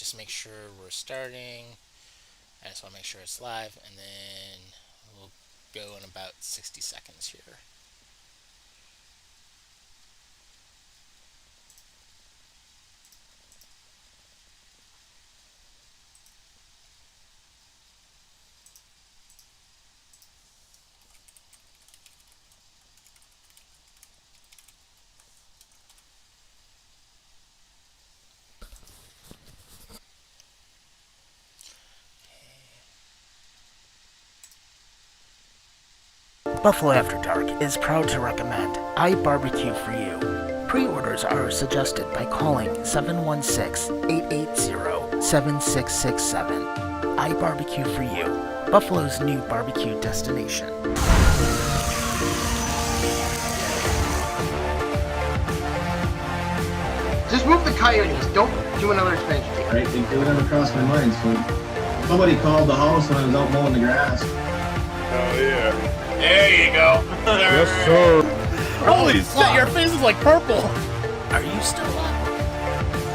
just make sure we're starting. I just want to make sure it's live, and then we'll go in about 60 seconds here. Buffalo After Dark is proud to recommend iBarbecue for you. Pre-orders are suggested by calling 716-880-7667. iBarbecue for you, Buffalo's new barbecue destination. Just move the coyotes. Don't do another expansion. Right? It would never cross my mind. So somebody called the house when I was out mowing the grass. Oh yeah. There you go. Yes, sir. Holy shit, your face is like purple. Are you still up?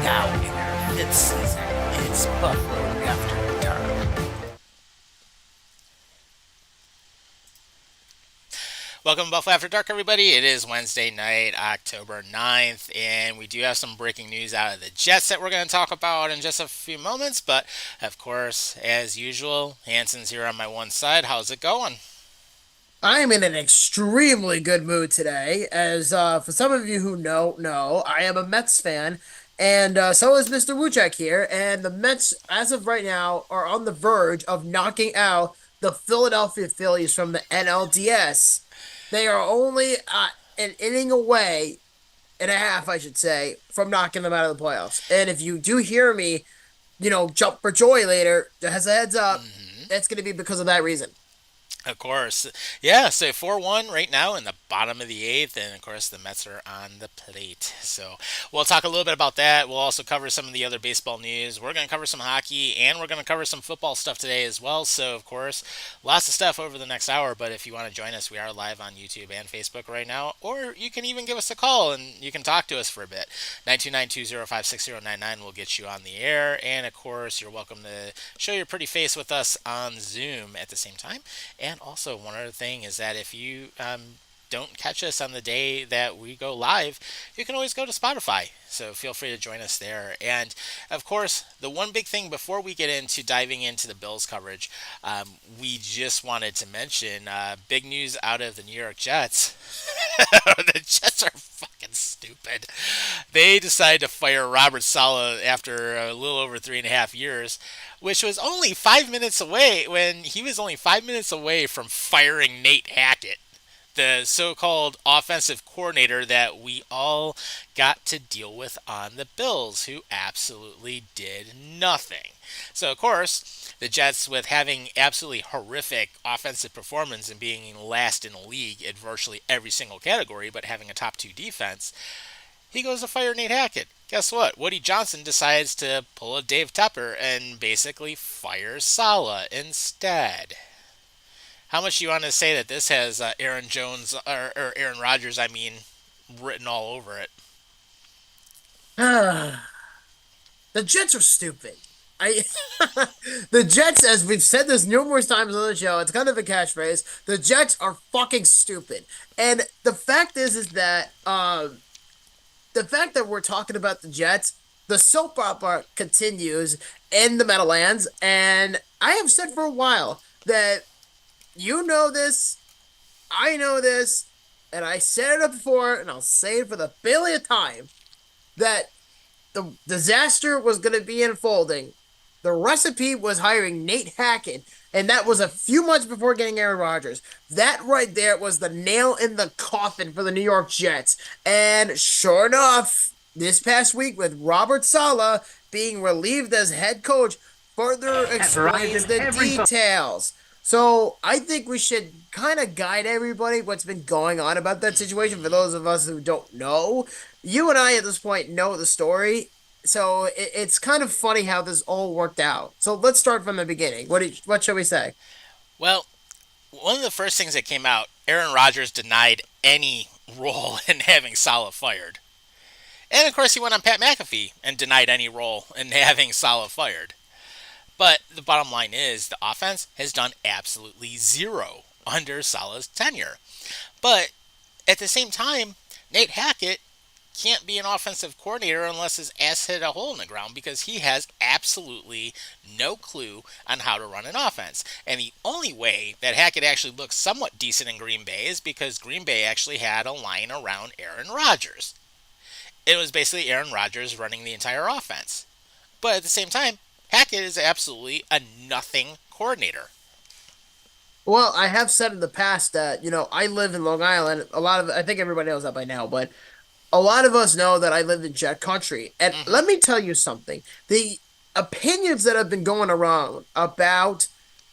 Now in their fifth season, it's Buffalo After Dark. Welcome to Buffalo After Dark, everybody. It is Wednesday night, October 9th, and we do have some breaking news out of the Jets that we're going to talk about in just a few moments. But, of course, as usual, Hanson's here on my one side. How's it going? I am in an extremely good mood today, as for some of you who know, I am a Mets fan, and so is Mr. Wuchek here, and the Mets, as of right now, are on the verge of knocking out the Philadelphia Phillies from the NLDS. They are only an inning away, and a half, I should say, from knocking them out of the playoffs. And if you do hear me, jump for joy later, as a heads up, that's going to be because of that reason. Of course. Yeah, so 4-1 right now in the bottom of the eighth, and of course the Mets are on the plate. So we'll talk a little bit about that. We'll also cover some of the other baseball news. We're going to cover some hockey, and we're going to cover some football stuff today as well. So, of course, lots of stuff over the next hour, but if you want to join us, we are live on YouTube and Facebook right now, or you can even give us a call, and you can talk to us for a bit. 929-205-6099 will get you on the air, and, of course, you're welcome to show your pretty face with us on Zoom at the same time. And also, one other thing is that if you don't catch us on the day that we go live, you can always go to Spotify. So feel free to join us there. And of course, the one big thing before we get into diving into the Bills coverage, we just wanted to mention big news out of the New York Jets. The Jets are fucking stupid. They decided to fire Robert Saleh after a little over 3.5 years, which was only 5 minutes away when he was only 5 minutes away from firing Nate Hackett, the so-called offensive coordinator that we all got to deal with on the Bills, who absolutely did nothing. So, of course, the Jets, with having absolutely horrific offensive performance and being last in the league in virtually every single category, but having a top two defense, he goes to fire Nate Hackett. Guess what? Woody Johnson decides to pull a Dave Tepper and basically fires Saleh instead. How much do you want to say that this has Aaron Jones, or Aaron Rodgers, written all over it? The Jets are stupid. The Jets, as we've said this numerous times on the show, it's kind of a catchphrase. The Jets are fucking stupid, and the fact is that the fact that we're talking about the Jets, the soap opera continues in the Meadowlands, and I have said for a while that you know this, I know this, and I said it before, and I'll say it for the billionth time, that the disaster was going to be unfolding. The recipe was hiring Nate Hackett, and that was a few months before getting Aaron Rodgers. That right there was the nail in the coffin for the New York Jets. And sure enough, this past week with Robert Saleh being relieved as head coach further explains the details. So I think we should kind of guide everybody what's been going on about that situation. For those of us who don't know, you and I at this point know the story. So it's kind of funny how this all worked out. So let's start from the beginning. What shall we say? Well, one of the first things that came out, Aaron Rodgers denied any role in having Saleh fired. And of course, he went on Pat McAfee and denied any role in having Salah fired. But the bottom line is the offense has done absolutely zero under Salah's tenure. But at the same time, Nate Hackett can't be an offensive coordinator unless his ass hit a hole in the ground because he has absolutely no clue on how to run an offense. And the only way that Hackett actually looks somewhat decent in Green Bay is because Green Bay actually had a line around Aaron Rodgers. It was basically Aaron Rodgers running the entire offense. But at the same time, Hackett is absolutely a nothing coordinator. Well, I have said in the past that, I live in Long Island. I think everybody knows that by now, but a lot of us know that I live in Jet Country. And Mm-hmm. let me tell you something. The opinions that have been going around about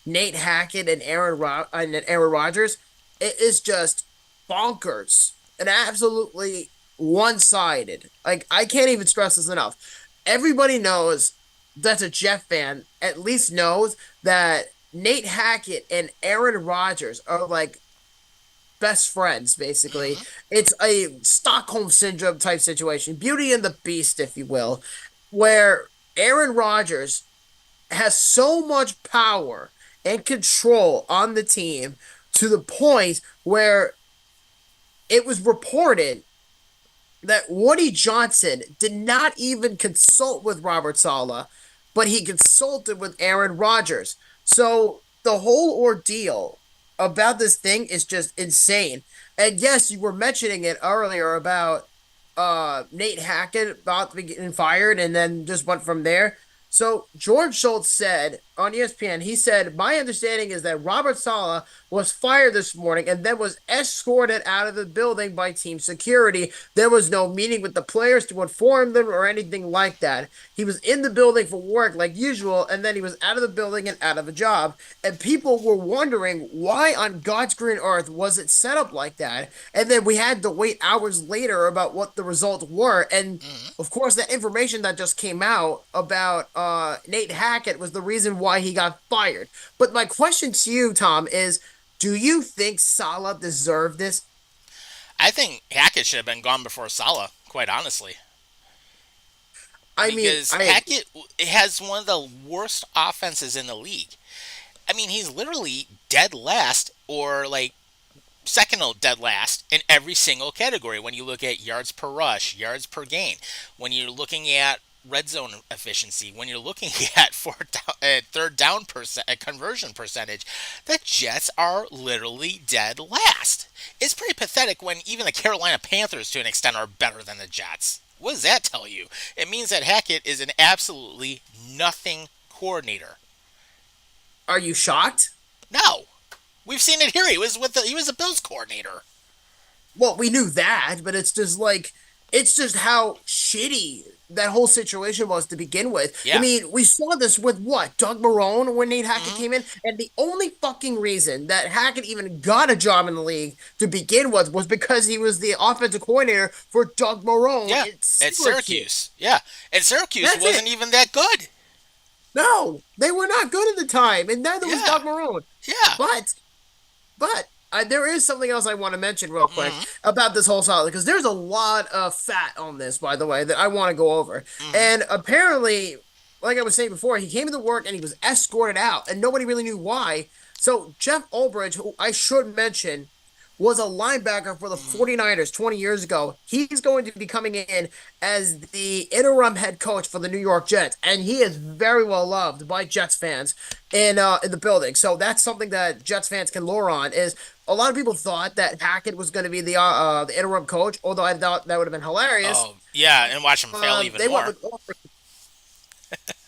Nate Hackett and Aaron Rodgers, it is just bonkers and absolutely one-sided. Like, I can't even stress this enough. Everybody knows that's a Jet fan at least knows that Nate Hackett and Aaron Rodgers are like best friends, basically. Mm-hmm. It's a Stockholm syndrome type situation, Beauty and the Beast, if you will, where Aaron Rodgers has so much power and control on the team to the point where it was reported that Woody Johnson did not even consult with Robert Sala, but he consulted with Aaron Rodgers. So the whole ordeal about this thing is just insane. And yes, you were mentioning it earlier about Nate Hackett about to be getting fired and then just went from there. So George Schultz said on ESPN, he said, my understanding is that Robert Sala was fired this morning and then was escorted out of the building by team security. There was no meeting with the players to inform them or anything like that. He was in the building for work like usual, and then he was out of the building and out of a job. And people were wondering why on God's green earth was it set up like that. And then we had to wait hours later about what the results were. And of course, that information that just came out about Nate Hackett was the reason why he got fired. But my question to you, Tom, is do you think Salah deserved this? I think Hackett should have been gone before Salah, quite honestly. I mean, Because Hackett has one of the worst offenses in the league. I mean, he's literally dead last or like second to dead last in every single category when you look at yards per rush, yards per gain, when you're looking at red zone efficiency, when you're looking at third down conversion percentage, the Jets are literally dead last. It's pretty pathetic when even the Carolina Panthers, to an extent, are better than the Jets. What does that tell you? It means that Hackett is an absolutely nothing coordinator. are you shocked? No, we've seen it here. He was a Bills coordinator. Well, we knew that, but it's just how shitty that whole situation was to begin with. I Yeah. mean, we saw this with what? Doug Marone when Nate Hackett Mm-hmm. came in, and the only fucking reason that Hackett even got a job in the league to begin with was because he was the offensive coordinator for Doug Marone Yeah, at at Syracuse. Syracuse. Yeah, and Syracuse That's wasn't it. even that good. No, they were not good at the time, and neither was Yeah, Doug Marone. yeah. But there is something else I want to mention real quick Mm-hmm. about this whole solid because there's a lot of fat on this, by the way, that I want to go over. Mm-hmm. And apparently, like I was saying before, he came into work and he was escorted out, and nobody really knew why. So Jeff Ulbrich, who I should mention, was a linebacker for the 49ers 20 years ago. He's going to be coming in as the interim head coach for the New York Jets, and he is very well loved by Jets fans in the building. So that's something that Jets fans can lure on. Is a lot of people thought that Hackett was going to be the interim coach, although I thought that would have been hilarious. Oh, yeah, and watch him fail even They more. went with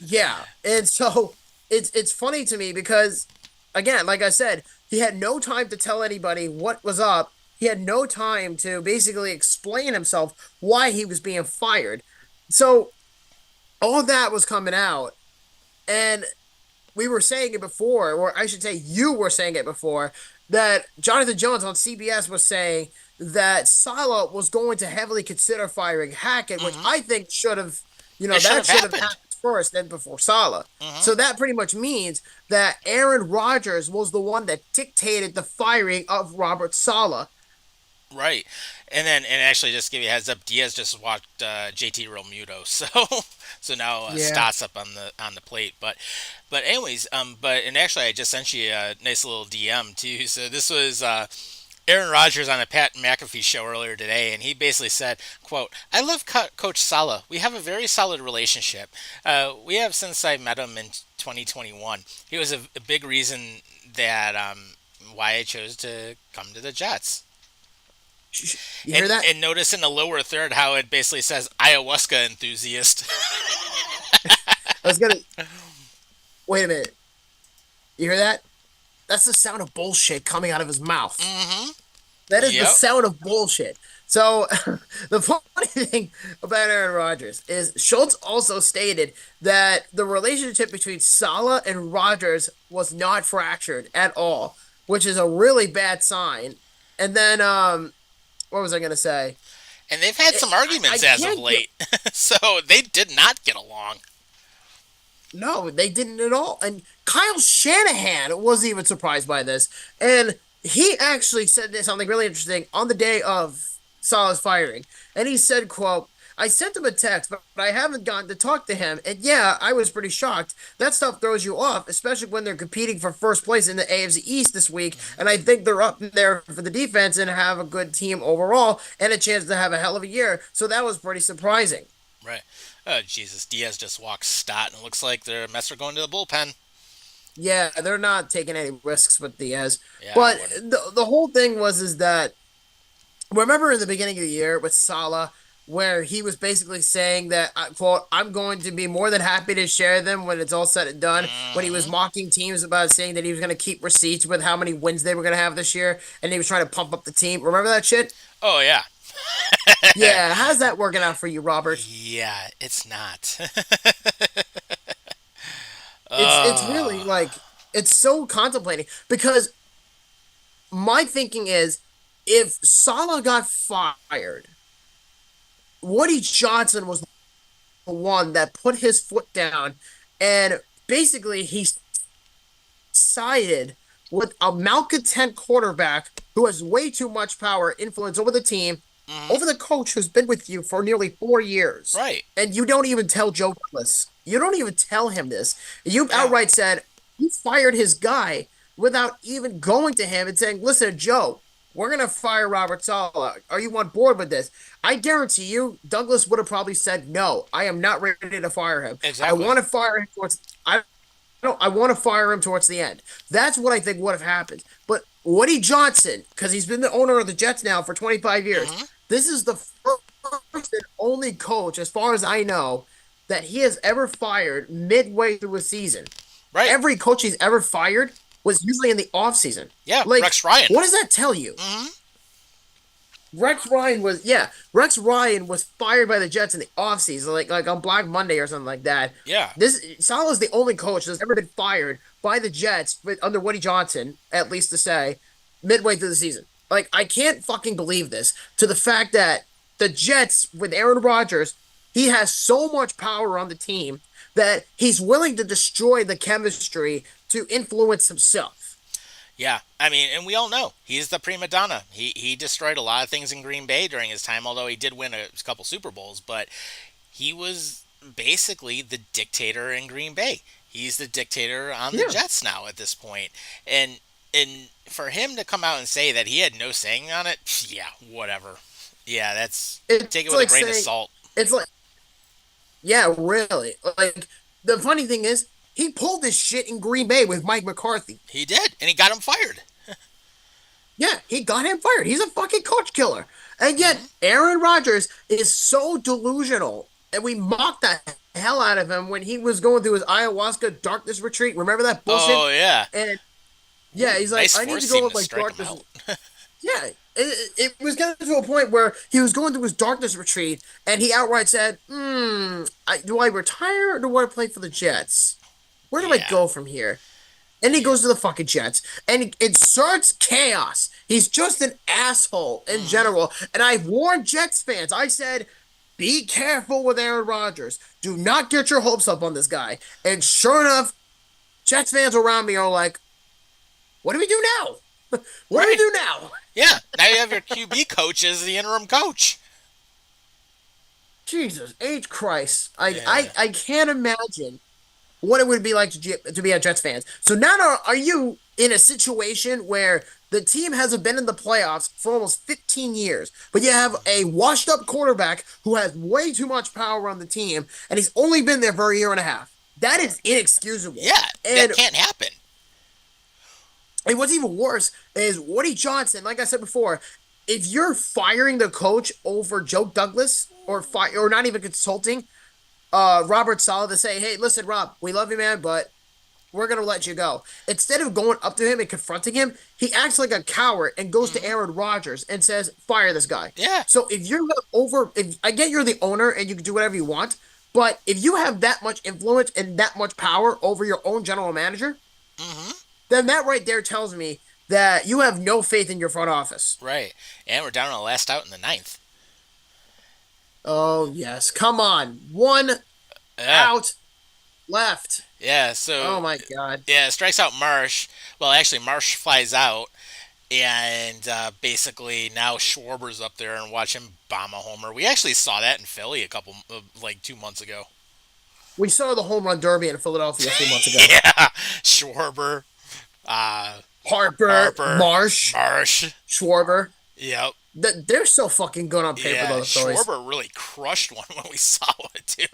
yeah, and so it's funny to me because again, like I said, he had no time to tell anybody what was up. He had no time to basically explain himself why he was being fired. So all of that was coming out, and we were saying it before, or I should say, you were saying it before, that Jonathan Jones on CBS was saying that Salah was going to heavily consider firing Hackett, which I think should have, It should that have should have happened. happened first, then before Salah. So that pretty much means that Aaron Rodgers was the one that dictated the firing of Robert Salah. Right, and actually, just to give you a heads up, Diaz just walked JT Realmuto, so so now Yeah. Stott's up on the plate. But anyways, and actually, I just sent you a nice little DM too. So this was Aaron Rodgers on a Pat McAfee show earlier today, and he basically said, "quote I love Coach Sala. We have a very solid relationship. We have since I met him in 2021. He was a big reason that why I chose to come to the Jets." You hear And that? and notice in the lower third how it basically says ayahuasca enthusiast. I was gonna wait a minute. You hear that? That's the sound of bullshit coming out of his mouth. Mm-hmm. That is the Yep. sound of bullshit. So the funny thing about Aaron Rodgers is Schultz also stated that the relationship between Salah and Rodgers was not fractured at all, which is a really bad sign. And then what was I gonna say? And they've had some I arguments as of can't get late, so they did not get along. No, they didn't at all. And Kyle Shanahan was even surprised by this. And he actually said something really interesting on the day of Salah's firing. And he said, quote, I sent him a text, but I haven't gotten to talk to him. And yeah, I was pretty shocked. That stuff throws you off, especially when they're competing for first place in the AFC East this week. And I think they're up there for the defense and have a good team overall and a chance to have a hell of a year. So that was pretty surprising. Right. Oh Jesus, Diaz just walks Stott, and it looks like their Mets are going to the bullpen. Yeah, they're not taking any risks with Diaz. Yeah, I But wouldn't. the whole thing was is that remember in the beginning of the year with Salah, where he was basically saying that quote I'm going to be more than happy to share them when it's all said and done. When he was Mm-hmm. mocking teams about saying that he was going to keep receipts with how many wins they were going to have this year, and he was trying to pump up the team. Remember that shit? Oh yeah. Yeah, how's that working out for you, Robert? Yeah, it's not. It's really Oh, like it's so contemplating because my thinking is if Salah got fired, Woody Johnson was the one that put his foot down and basically he sided with a malcontent quarterback who has way too much power, influence over the team, mhm. over the coach who's been with you for nearly 4 years. Right. And you don't even tell Joe Douglas. You don't even tell him this. You Yeah. outright said you fired his guy without even going to him and saying, listen, Joe, we're going to fire Robert Saleh. Are you on board with this? I guarantee you, Douglas would have probably said, no, I am not ready to fire him. I Exactly. want to fire him towards, I want to fire him towards the end. That's what I think would have happened. But Woody Johnson, because he's been the owner of the Jets now for 25 years, Hmm. this is the first and only coach, as far as I know, that he has ever fired midway through a season. Right. Every coach he's ever fired was usually in the offseason. Yeah. Like, Rex Ryan. what does that tell you? Hmm. Rex Ryan was fired by the Jets in the offseason, like on Black Monday or something like that. Yeah. This Salah's the only coach that's ever been fired by the Jets under Woody Johnson, at least to say, midway through the season. Like, I can't fucking believe this. To the fact that the Jets with Aaron Rodgers, he has so much power on the team that he's willing to destroy the chemistry to influence himself. Yeah, I mean, and we all know he's the prima donna. He destroyed a lot of things in Green Bay during his time, although he did win a couple Super Bowls. But he was basically the dictator in Green Bay. He's the dictator on the Yeah. Jets now at this point, and for him to come out and say that he had no saying on it, yeah, whatever. Yeah, that's take it It's with a like grain of saying, salt. it's like, yeah, really. Like, the funny thing is, he pulled this shit in Green Bay with Mike McCarthy. He did, and he got him fired. Yeah, he got him fired. He's a fucking coach killer. And yet, Hmm. Aaron Rodgers is so delusional. And we mocked the hell out of him when he was going through his ayahuasca darkness retreat. Remember that bullshit? Oh yeah, And yeah, he's like, nice I need force to go seam with to like strike him darkness. out. Yeah, it was getting to a point where he was going through his darkness retreat, and he outright said, do I retire or do I play for the Jets? Where do I Yeah, go from here? And he goes to the fucking Jets and it inserts chaos. He's just an asshole in general. And I warned Jets fans. I said, be careful with Aaron Rodgers. Do not get your hopes up on this guy. And sure enough, Jets fans around me are like, what do we do now? What do we Right. do now? Yeah. Now you have your QB coach as the interim coach. Jesus H Christ! Yeah. I can't imagine what it would be like to be a Jets fans. So now are you in a situation where the team hasn't been in the playoffs for almost 15 years, but you have a washed up quarterback who has way too much power on the team, and he's only been there for a year and a half. That is inexcusable. Yeah. That And can't happen. what's even worse is Woody Johnson, like I said before, if you're firing the coach over Joe Douglas or not even consulting Robert Saleh to say, hey, listen, Rob, we love you, man, but we're gonna let you go. Instead of going up to him and confronting him, he acts like a coward and goes to Aaron Rodgers and says, "Fire this guy." Yeah. So if I get you're the owner and you can do whatever you want, but if you have that much influence and that much power over your own general manager, then that right there tells me that you have no faith in your front office. Right. And we're down on the last out in the ninth. Oh yes, come on, one Yeah. out left. Yeah. So. Oh my god. Yeah, strikes out Marsh. Well, actually, Marsh flies out, and basically now Schwarber's up there and watch him bomb a homer. We actually saw that in Philly a couple, like 2 months ago. We saw the home run derby in Philadelphia a few months ago. Yeah, Schwarber, uh, Harper, Harper, Marsh, Marsh. Schwarber. Yep. They're so fucking good on paper, Yeah, those Phillies. Schwarber really crushed one when we saw one too.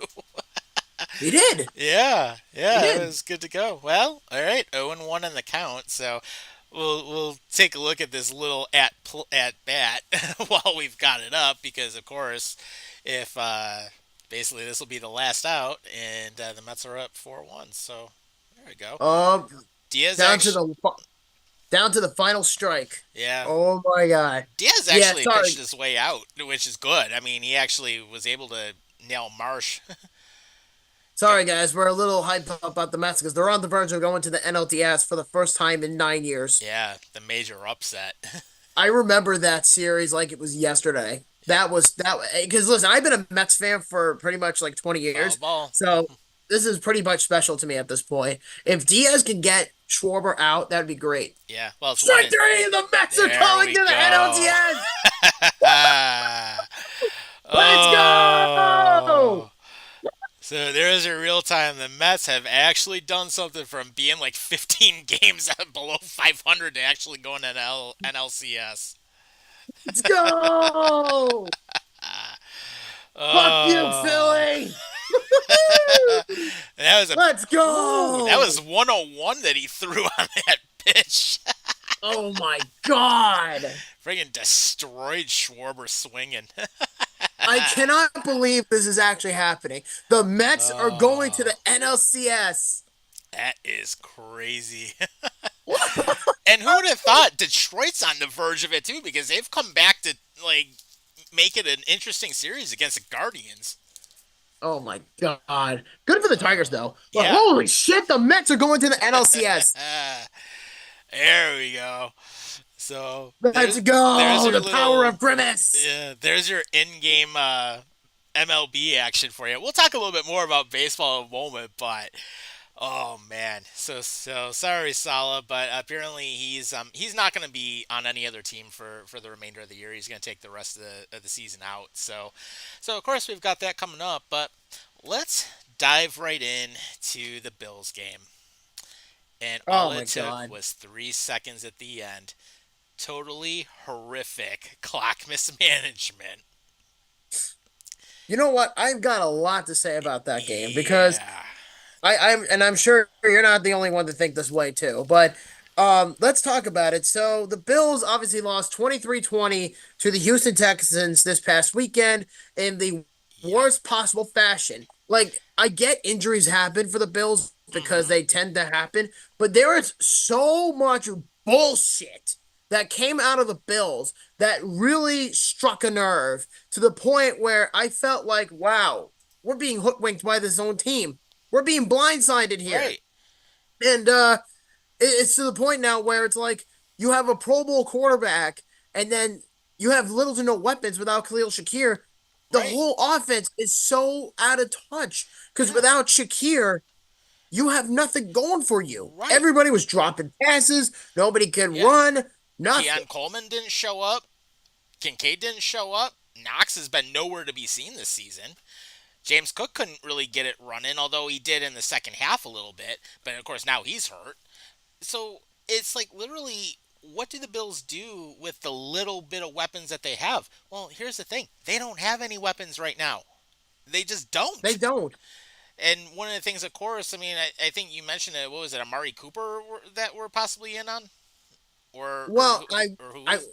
He did. Yeah, He yeah, it did. was good to go. Well, all right, 0-1 in the count. So we'll take a look at this little at bat while we've got it up, because of course, if basically this will be the last out, and the Mets are up 4-1. So there we go. Diaz Down to actually, the final strike. yeah, Oh my god. Diaz Yeah, actually sorry. pitched his way out, which is good. I mean, he actually was able to nail Marsh. Sorry guys, we're a little hyped up about the Mets because they're on the verge of going to the NLDS for the first time in 9 years. Yeah, the major upset. I remember that series like it was yesterday. That was that because listen, I've been a Mets fan for pretty much like 20 Ball years. ball. So this is pretty much special to me at this point. If Diaz can get Schwarber out, that'd be great. Yeah, well, it's Strike three, the Mets are There calling we to the go. NLDS. Ah. Let's go! Oh. So there is a real time. The Mets have actually done something from being like 15 games below 500 to actually going to NLCS. Let's go! Fuck you, Philly! That was Let's go! that was 101 that he threw on that pitch. Oh my god! Friggin' destroyed Schwarber swinging. I cannot believe this is actually happening. The Mets are going to the NLCS. That is crazy. And who would have thought Detroit's on the verge of it too, because they've come back to like make it an interesting series against the Guardians. Oh my god. Good for the Tigers though. But Yeah. holy shit, the Mets are going to the NLCS. There we go. So Let's go! there's your The little- power of Grimace. Yeah, there's your in-game MLB action for you. We'll talk a little bit more about baseball in a moment, but oh man, so sorry, Sala, but apparently he's not going to be on any other team for the remainder of the year. He's going to take the rest of the season out. So of course we've got that coming up, but let's dive right in to the Bills game. And all Oh my it took God. was 3 seconds at the end. Totally horrific clock mismanagement. You know what? I've got a lot to say about that game because Yeah. I'm sure you're not the only one to think this way too. But let's talk about it. So the Bills obviously lost 23-20 to the Houston Texans this past weekend in the worst possible fashion. Like, I get injuries happen for the Bills because they tend to happen, but there is so much bullshit that came out of the Bills that really struck a nerve to the point where I felt like, wow, we're being hoodwinked by this own team. We're being blindsided here. Right. And it's to the point now where it's like you have a Pro Bowl quarterback and then you have little to no weapons without Khalil Shakir. The Right. whole offense is so out of touch because without Shakir, you have nothing going for you. Right. Everybody was dropping passes. Nobody could Yeah. run. Nothing. Keon Coleman didn't show up. Kincaid didn't show up. Knox has been nowhere to be seen this season. James Cook couldn't really get it running, although he did in the second half a little bit. But of course, now he's hurt. So it's like literally, what do the Bills do with the little bit of weapons that they have? Well, here's the thing: they don't have any weapons right now. They just They don't. don't. And one of the things, of course, I mean, I think you mentioned it. What was it, Amari Cooper that we're possibly in on, Well, or who I is?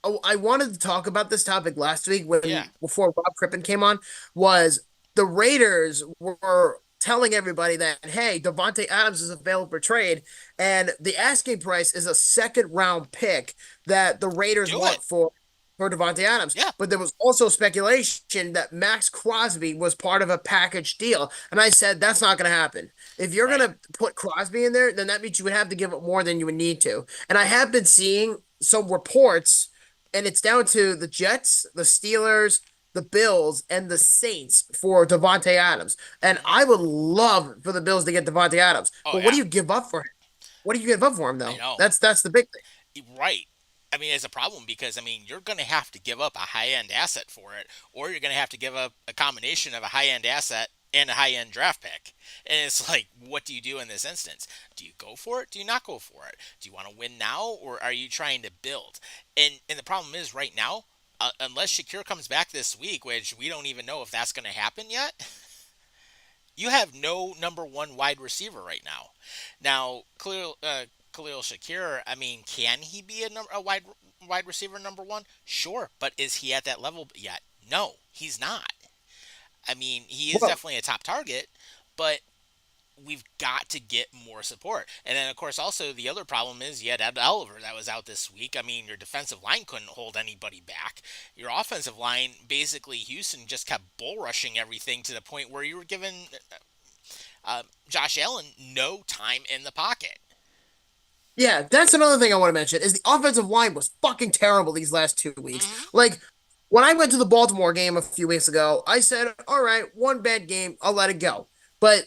oh, I wanted to talk about this topic last week Yeah, when before Rob Crippen came on. Was the Raiders were telling everybody that hey, Devontae Adams is available for trade, and the asking price is a second round pick that the Raiders do it. want for Devontae Adams. Yeah, But there was also speculation that Max Crosby was part of a package deal, and I said that's not going to happen. If you're going right. to put Crosby in there, then that means you would have to give up more than you would need to. And I have been seeing some reports and it's down to the Jets, the Steelers, the Bills, and the Saints for Devontae Adams. And Hmm. I would love for the Bills to get Devontae Adams. Oh But what yeah, do you give up for him? What do you give up for him I though? know. That's the big thing. Right. I mean, it's a problem because I mean you're going to have to give up a high end asset for it, or you're going to have to give up a combination of a high end asset and a high end draft pick. And it's like, what do you do in this instance? Do you go for it? Do you not go for it? Do you want to win now, or are you trying to build? And the problem is right now, unless Shakir comes back this week, which we don't even know if that's going to happen yet. You have no number one wide receiver right now. Now, Khalil Shakir, I mean, can he be a wide receiver number one? Sure, but is he at that level yet? No, he's not. I mean, he is Well, definitely a top target, but we've got to get more support. And then, of course, also the other problem is you had Ed Oliver that was out this week. I mean, your defensive line couldn't hold anybody back. Your offensive line, basically, Houston just kept bull rushing everything to the point where you were giving Josh Allen no time in the pocket. yeah, that's another thing I want to mention is the offensive line was fucking terrible these last 2 weeks. Hmm. Like when I went to the Baltimore game a few weeks ago, I said, all right, one bad game, I'll let it go. But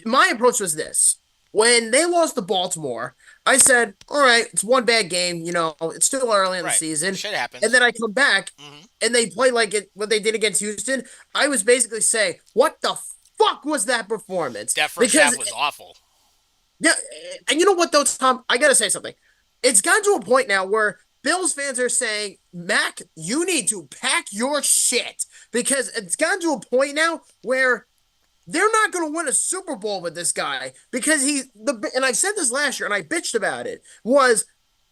my approach was this. When they lost to Baltimore, I said, all right, it's one bad game. It's still early in the Right. season. Shit And happens. then I come back Hmm. and they play like what they did against Houston. I was basically saying, what the fuck was that performance? That first half Because, was awful. yeah, and you know what, though, Tom? I got to say something. It's gotten to a point now where Bills fans are saying, Mac, you need to pack your shit. Because it's gotten to a point now where they're not going to win a Super Bowl with this guy because and I said this last year and I bitched about it was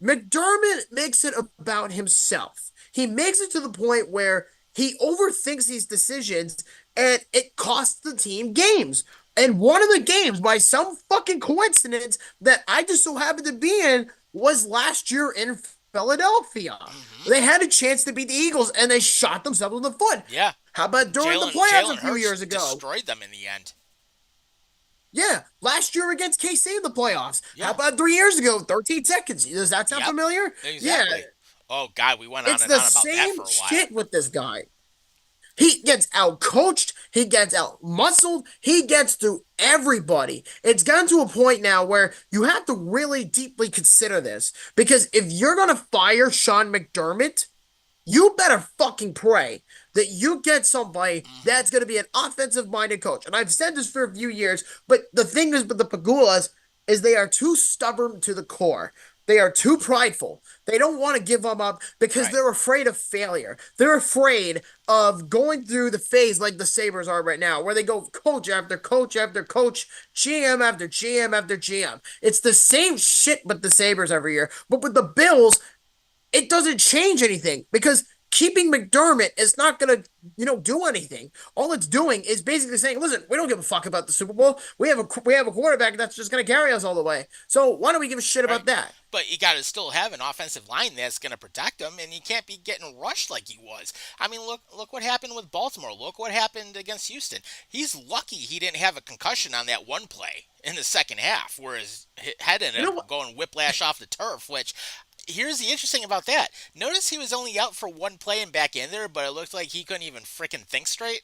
McDermott makes it about himself. He makes it to the point where he overthinks these decisions and it costs the team games. And one of the games, by some fucking coincidence, that I just so happened to be in was last year in Philadelphia. Hmm. They had a chance to beat the Eagles and they shot themselves in the foot. Yeah. How about during the playoffs Jalen a few Hurts years ago? destroyed them in the end. Yeah, last year against KC in the playoffs. How Yeah. about 3 years ago? 13 seconds. Does that sound Yep. familiar? Yeah, Exactly. Oh God, we went on it's and the on about that same for a while. shit with this guy. He gets out coached. He gets out muscled. He gets through everybody. It's gotten to a point now where you have to really deeply consider this because if you're going to fire Sean McDermott, you better fucking pray that you get somebody Hmm. that's going to be an offensive minded coach. And I've said this for a few years, but the thing is with the Pagulas is they are too stubborn to the core. They are too prideful. They don't want to give them up because Right. they're afraid of failure. They're afraid of going through the phase like the Sabres are right now, where they go coach after coach after coach, GM after GM after GM. It's the same shit with the Sabres every year. But with the Bills, it doesn't change anything because keeping McDermott is not going to, do anything. All it's doing is basically saying, "Listen, we don't give a fuck about the Super Bowl. We have a quarterback that's just going to carry us all the way. So why don't we give a shit Right. about that?" But you got to still have an offensive line that's going to protect him, and he can't be getting rushed like he was. I mean, look what happened with Baltimore. Look what happened against Houston. He's lucky he didn't have a concussion on that one play in the second half, where his head You ended know up what? going whiplash off the turf. Which here's the interesting about that. Notice he was only out for one play and back in there, but it looked like he couldn't even freaking think straight.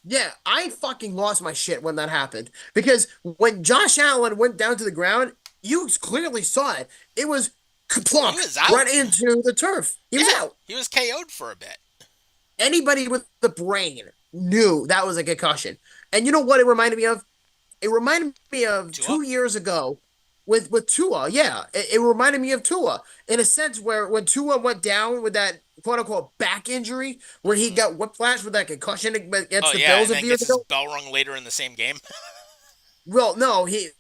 Yeah, I fucking lost my shit when that happened because when Josh Allen went down to the ground, you clearly saw it. It was He plunk was out. right into the turf. He was Yeah, out. he was KO'd for a bit. Anybody with the brain knew that was a concussion. And you know what it reminded me of? It reminded me of Tua? 2 years ago with Tua. Yeah, it reminded me of Tua in a sense where when Tua went down with that quote unquote back injury, where he Hmm. got whiplash with that concussion Oh against the yeah, Bills and a then few years gets his ago. bell rung later in the same game Well, no, he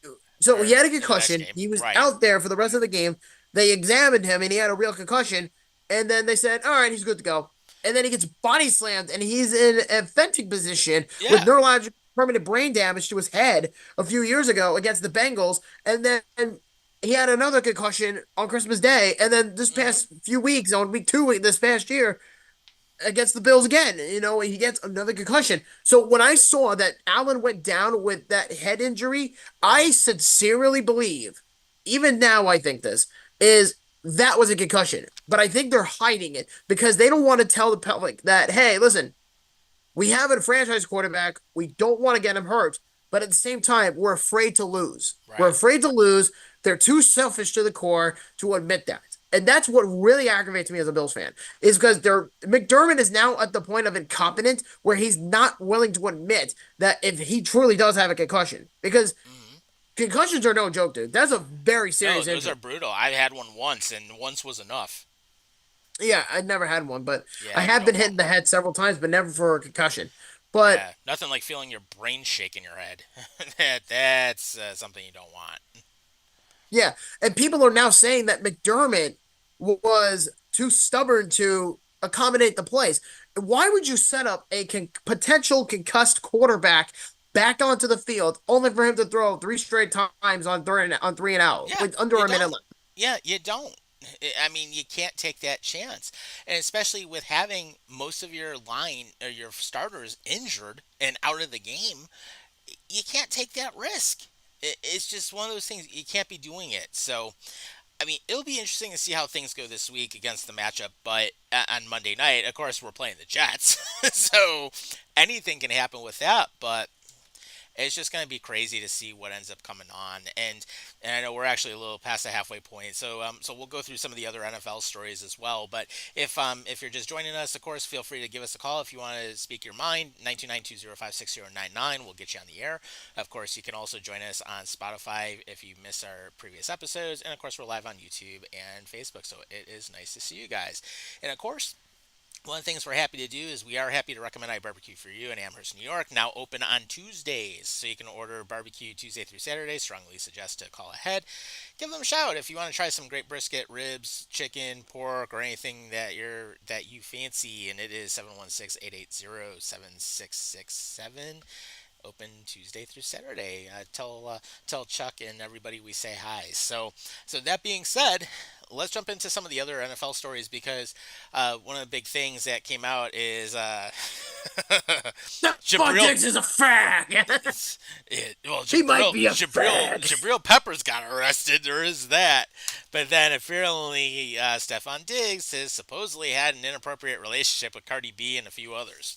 or had a in the next concussion. game. He was Right. out there for the rest of the game. They examined him and he had a real concussion. And then they said, "All right, he's good to go." And then he gets body slammed and he's in a venting position with Yeah. neurological permanent brain damage to his head a few years ago against the Bengals. And then he had another concussion on Christmas Day. And then this Hmm. past few weeks, on week 2 this past year, against the Bills again. He gets another concussion. So when I saw that Allen went down with that head injury, I Hmm. sincerely believe, even now I think this, is that was a concussion. But I think they're hiding it because they don't want to tell the public that, hey, listen, we have a franchise quarterback. We don't want to get him hurt. But at the same time, we're afraid to lose. We're Right. afraid to lose. They're too selfish to the core to admit that. And that's what really aggravates me as a Bills fan, is because they're McDermott is now at the point of incompetence where he's not willing to admit that if he truly does have a concussion. Because Hmm. concussions are no joke, dude. That's a very No, serious those injury. are brutal. I had one once, and once was enough. Yeah, I'd never had one, but I Yeah, you have been don't hit want in the one. head several times, but never for a concussion. But Yeah, nothing like feeling your brain shake in your head. That's something you don't want. yeah, and people are now saying that McDermott was too stubborn to accommodate the plays. Why would you set up a potential concussed quarterback back onto the field only for him to throw three straight times on 3 and out Yeah, with under you a minute don't. left? Yeah, you don't. I mean, you can't take that chance, and especially with having most of your line or your starters injured and out of the game, you can't take that risk. It's just one of those things you can't be doing it. So, I mean, it'll be interesting to see how things go this week against the matchup. But on Monday night, of course, we're playing the Jets, so anything can happen with that. But it's just going to be crazy to see what ends up coming on. And I know we're actually a little past the halfway point, so we'll go through some of the other NFL stories as well. But if you're just joining us, of course, feel free to give us a call if you want to speak your mind. 929-205-6099. We'll get you on the air. Of course, you can also join us on Spotify if you miss our previous episodes, and of course, we're live on YouTube and Facebook. So it is nice to see you guys. And of course, one of the things we're happy to do is we are happy to recommend iBarbecue for You in Amherst, New York, now open on Tuesdays. So you can order barbecue Tuesday through Saturday. Strongly suggest to call ahead. Give them a shout if you want to try some great brisket, ribs, chicken, pork, or anything that you fancy. And it is 716-880-7667. Open Tuesday through Saturday. Tell Chuck and everybody we say hi. So that being said, let's jump into some of the other NFL stories because one of the big things that came out is Von Jabril. Diggs is a fag. Well, He might be a fag. Jabril Peppers got arrested. There is that, but then apparently Stephon Diggs has supposedly had an inappropriate relationship with Cardi B and a few others.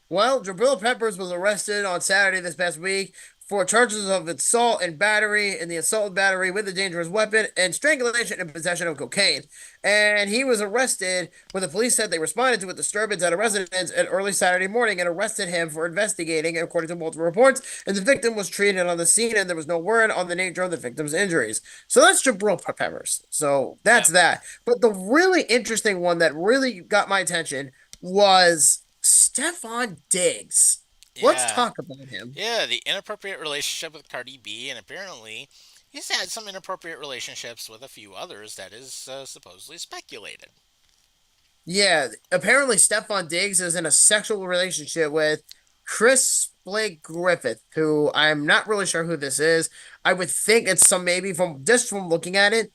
Well, Jabril Peppers was arrested on Saturday this past week for charges of assault and battery, and the assault and battery with a dangerous weapon, and strangulation and possession of cocaine. And he was arrested when the police said they responded to a disturbance at a residence at early Saturday morning and arrested him for investigating, according to multiple reports. And the victim was treated on the scene, and there was no word on the nature of the victim's injuries. So that's Jabril Peppers. So that's Yep. that. But the really interesting one that really got my attention was Stephon Diggs. Let's Yeah. talk about him. Yeah, the inappropriate relationship with Cardi B, and apparently he's had some inappropriate relationships with a few others that is supposedly speculated. Yeah, apparently Stephon Diggs is in a sexual relationship with Chris Blake Griffith, who I'm not really sure who this is. I would think it's some maybe from looking at it,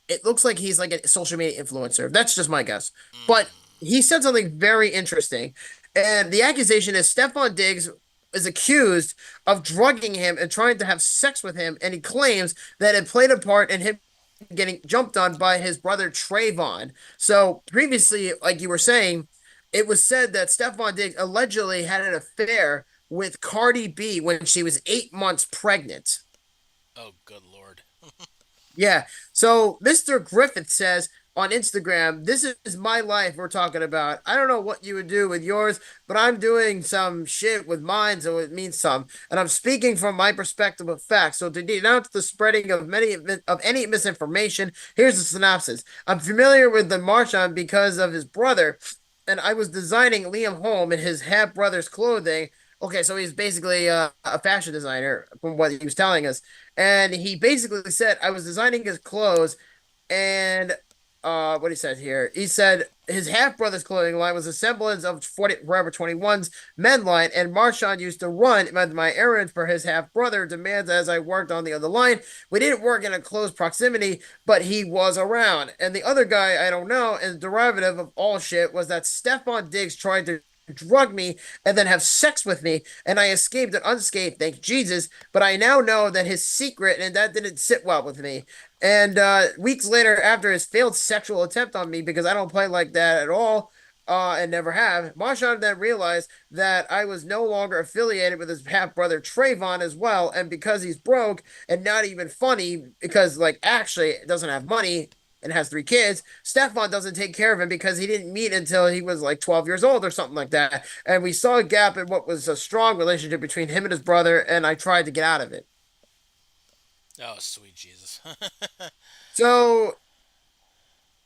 it looks like he's like a social media influencer. That's just my guess. But Mm, he said something very interesting. And the accusation is Stephon Diggs is accused of drugging him and trying to have sex with him. And he claims that it played a part in him getting jumped on by his brother Trayvon. So previously, like you were saying, it was said that Stephon Diggs allegedly had an affair with Cardi B when she was 8 months pregnant. oh, good lord. Yeah. So Mr. Griffith says on Instagram, "This is my life we're talking about. I don't know what you would do with yours, but I'm doing some shit with mine, so it means some. And I'm speaking from my perspective of facts. So to denounce the spreading of any misinformation, here's the synopsis. I'm familiar with the Marchand because of his brother, and I was designing Liam Holm and his half brother's clothing. Okay, so he's basically a fashion designer from what he was telling us, and he basically said I was designing his clothes, and what he said here, he said his half brother's clothing line was a semblance of Forever 21's men line, and Marchand used to run my errands for his half brother. Demands as I worked on the other line. We didn't work in a close proximity, but he was around. And the other guy I don't know, and derivative of all shit, was that Stefan Diggs tried to drug me and then have sex with me, and I escaped it unscathed, thank Jesus. But I now know that his secret, and that didn't sit well with me. And weeks later, after his failed sexual attempt on me, because I don't play like that at all, and never have, Marchand then realized that I was no longer affiliated with his half brother Trayvon as well. And because he's broke and not even funny, because like actually doesn't have money and has three kids, Stefan doesn't take care of him because he didn't meet until he was like 12 years old or something like that. And we saw a gap in what was a strong relationship between him and his brother, and I tried to get out of it. Oh, sweet Jesus. So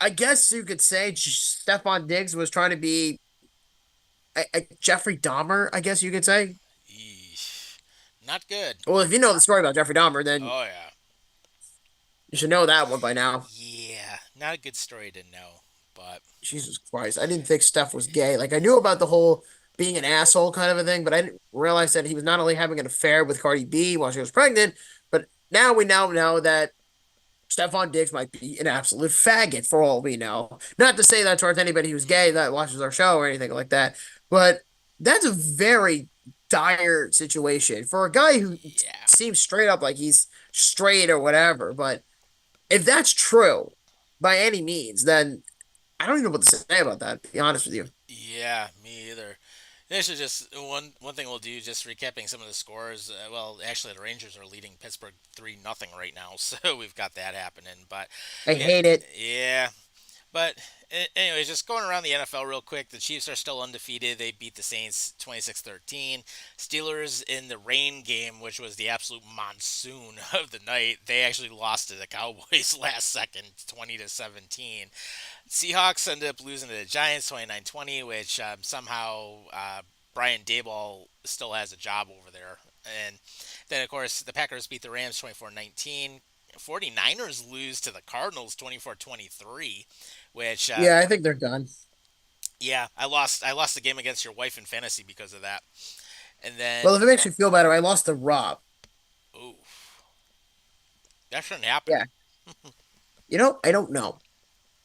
I guess you could say Stefan Diggs was trying to be a Jeffrey Dahmer. I guess you could say. Yeesh. Not good. Well, if you know the story about Jeffrey Dahmer, then Oh, yeah. you should know that one by now. Yeah. Not a good story to know, but Jesus Christ, I didn't think Steph was gay. Like I knew about the whole being an asshole kind of a thing, but I didn't realize that he was not only having an affair with Cardi B while she was pregnant, but now we now know that Stephon Diggs might be an absolute faggot for all we know. Not to say that towards anybody who's gay that watches our show or anything like that, but that's a very dire situation for a guy who yeah. seems straight up like he's straight or whatever. But if that's true by any means, then I don't even know what to say about that, to be honest with you. Yeah, me either. This is just one thing we'll do. Just recapping some of the scores. Well, actually, the Rangers are leading Pittsburgh 3-0 right now, so we've got that happening. But I yeah, hate it. yeah. But anyways, just going around the NFL real quick. The Chiefs are still undefeated. They beat the Saints 26-13. Steelers in the rain game, which was the absolute monsoon of the night. They actually lost to the Cowboys last second, 20-17. Seahawks ended up losing to the Giants 29-20, which somehow Brian Daboll still has a job over there. And then, of course, the Packers beat the Rams 24-19. 49ers lose to the Cardinals 24-23, which Yeah, I think they're done. yeah, I lost the game against your wife in fantasy because of that. And then Well, if it makes you feel better, I lost to Rob. ooh, that shouldn't happen. Yeah. I don't know.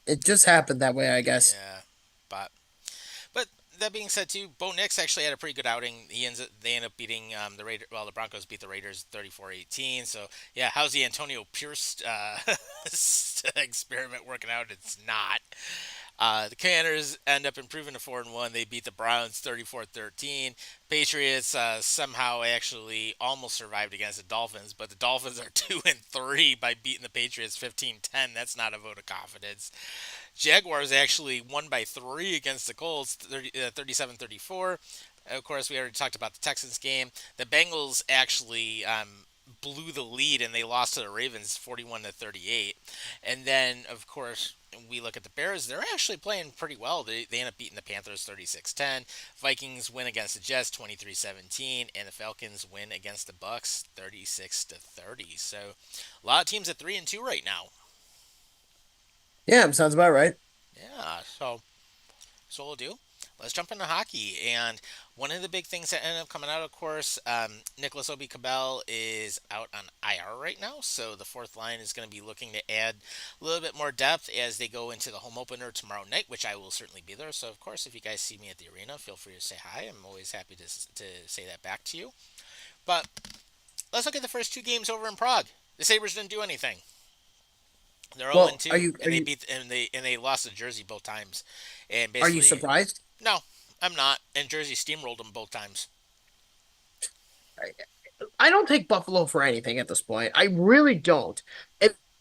It just happened that way, I guess. Yeah. But that being said, too, Bo Nix actually had a pretty good outing. They end up beating the Raiders. Well, the Broncos beat the Raiders 34-18. So yeah, how's the Antonio Pierce experiment working out? It's not. The Commanders end up improving to 4-1. They beat the Browns 34-13. Patriots somehow actually almost survived against the Dolphins, but the Dolphins are 2-3 by beating the Patriots 15-10. That's not a vote of confidence. Jaguars actually won by 3 against the Colts 37-34. Of course, we already talked about the Texans game. The Bengals actually blew the lead and they lost to the Ravens 41-38. And then, of course, we look at the Bears. They're actually playing pretty well. They end up beating the Panthers 36-10. Vikings win against the Jets 23-17, and the Falcons win against the Bucks 36-30. So, a lot of teams at 3-2 right now. Yeah, sounds about right. Yeah, so we'll do. Let's jump into hockey. And one of the big things that ended up coming out, of course, Nicholas Obi-Cabell is out on IR right now. So the fourth line is going to be looking to add a little bit more depth as they go into the home opener tomorrow night, which I will certainly be there. So, of course, if you guys see me at the arena, feel free to say hi. I'm always happy to say that back to you. But let's look at the first two games over in Prague. The Sabres didn't do anything. They're 0 Well, and 2, and they lost to Jersey both times. And are you basically, surprised? no, I'm not. And Jersey steamrolled them both times. I don't take Buffalo for anything at this point. I really don't.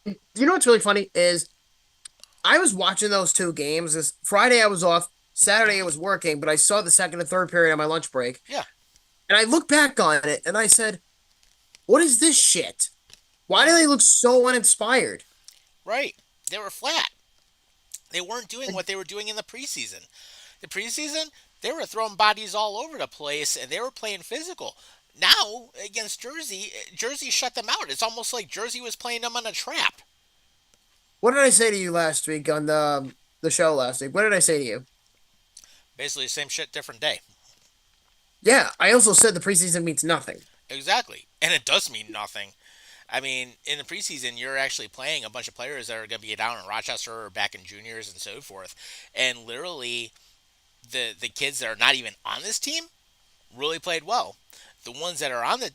You know what's really funny is I was watching those two games. This Friday I was off, Saturday I was working, but I saw the second and third period on my lunch break, Yeah, and I looked back on it and I said, "What is this shit? Why do they look so uninspired?" right. They were flat. They weren't doing what they were doing in the preseason. The preseason, they were throwing bodies all over the place and they were playing physical. Now, against Jersey, Jersey shut them out. It's almost like Jersey was playing them on a trap. What did I say to you last week on the show last week? What did I say to you? Basically, same shit, different day. Yeah, I also said the preseason means nothing. Exactly. And it does mean nothing. I mean, in the preseason, you're actually playing a bunch of players that are going to be down in Rochester or back in juniors and so forth. And literally, the kids that are not even on this team really played well. The ones that are on the,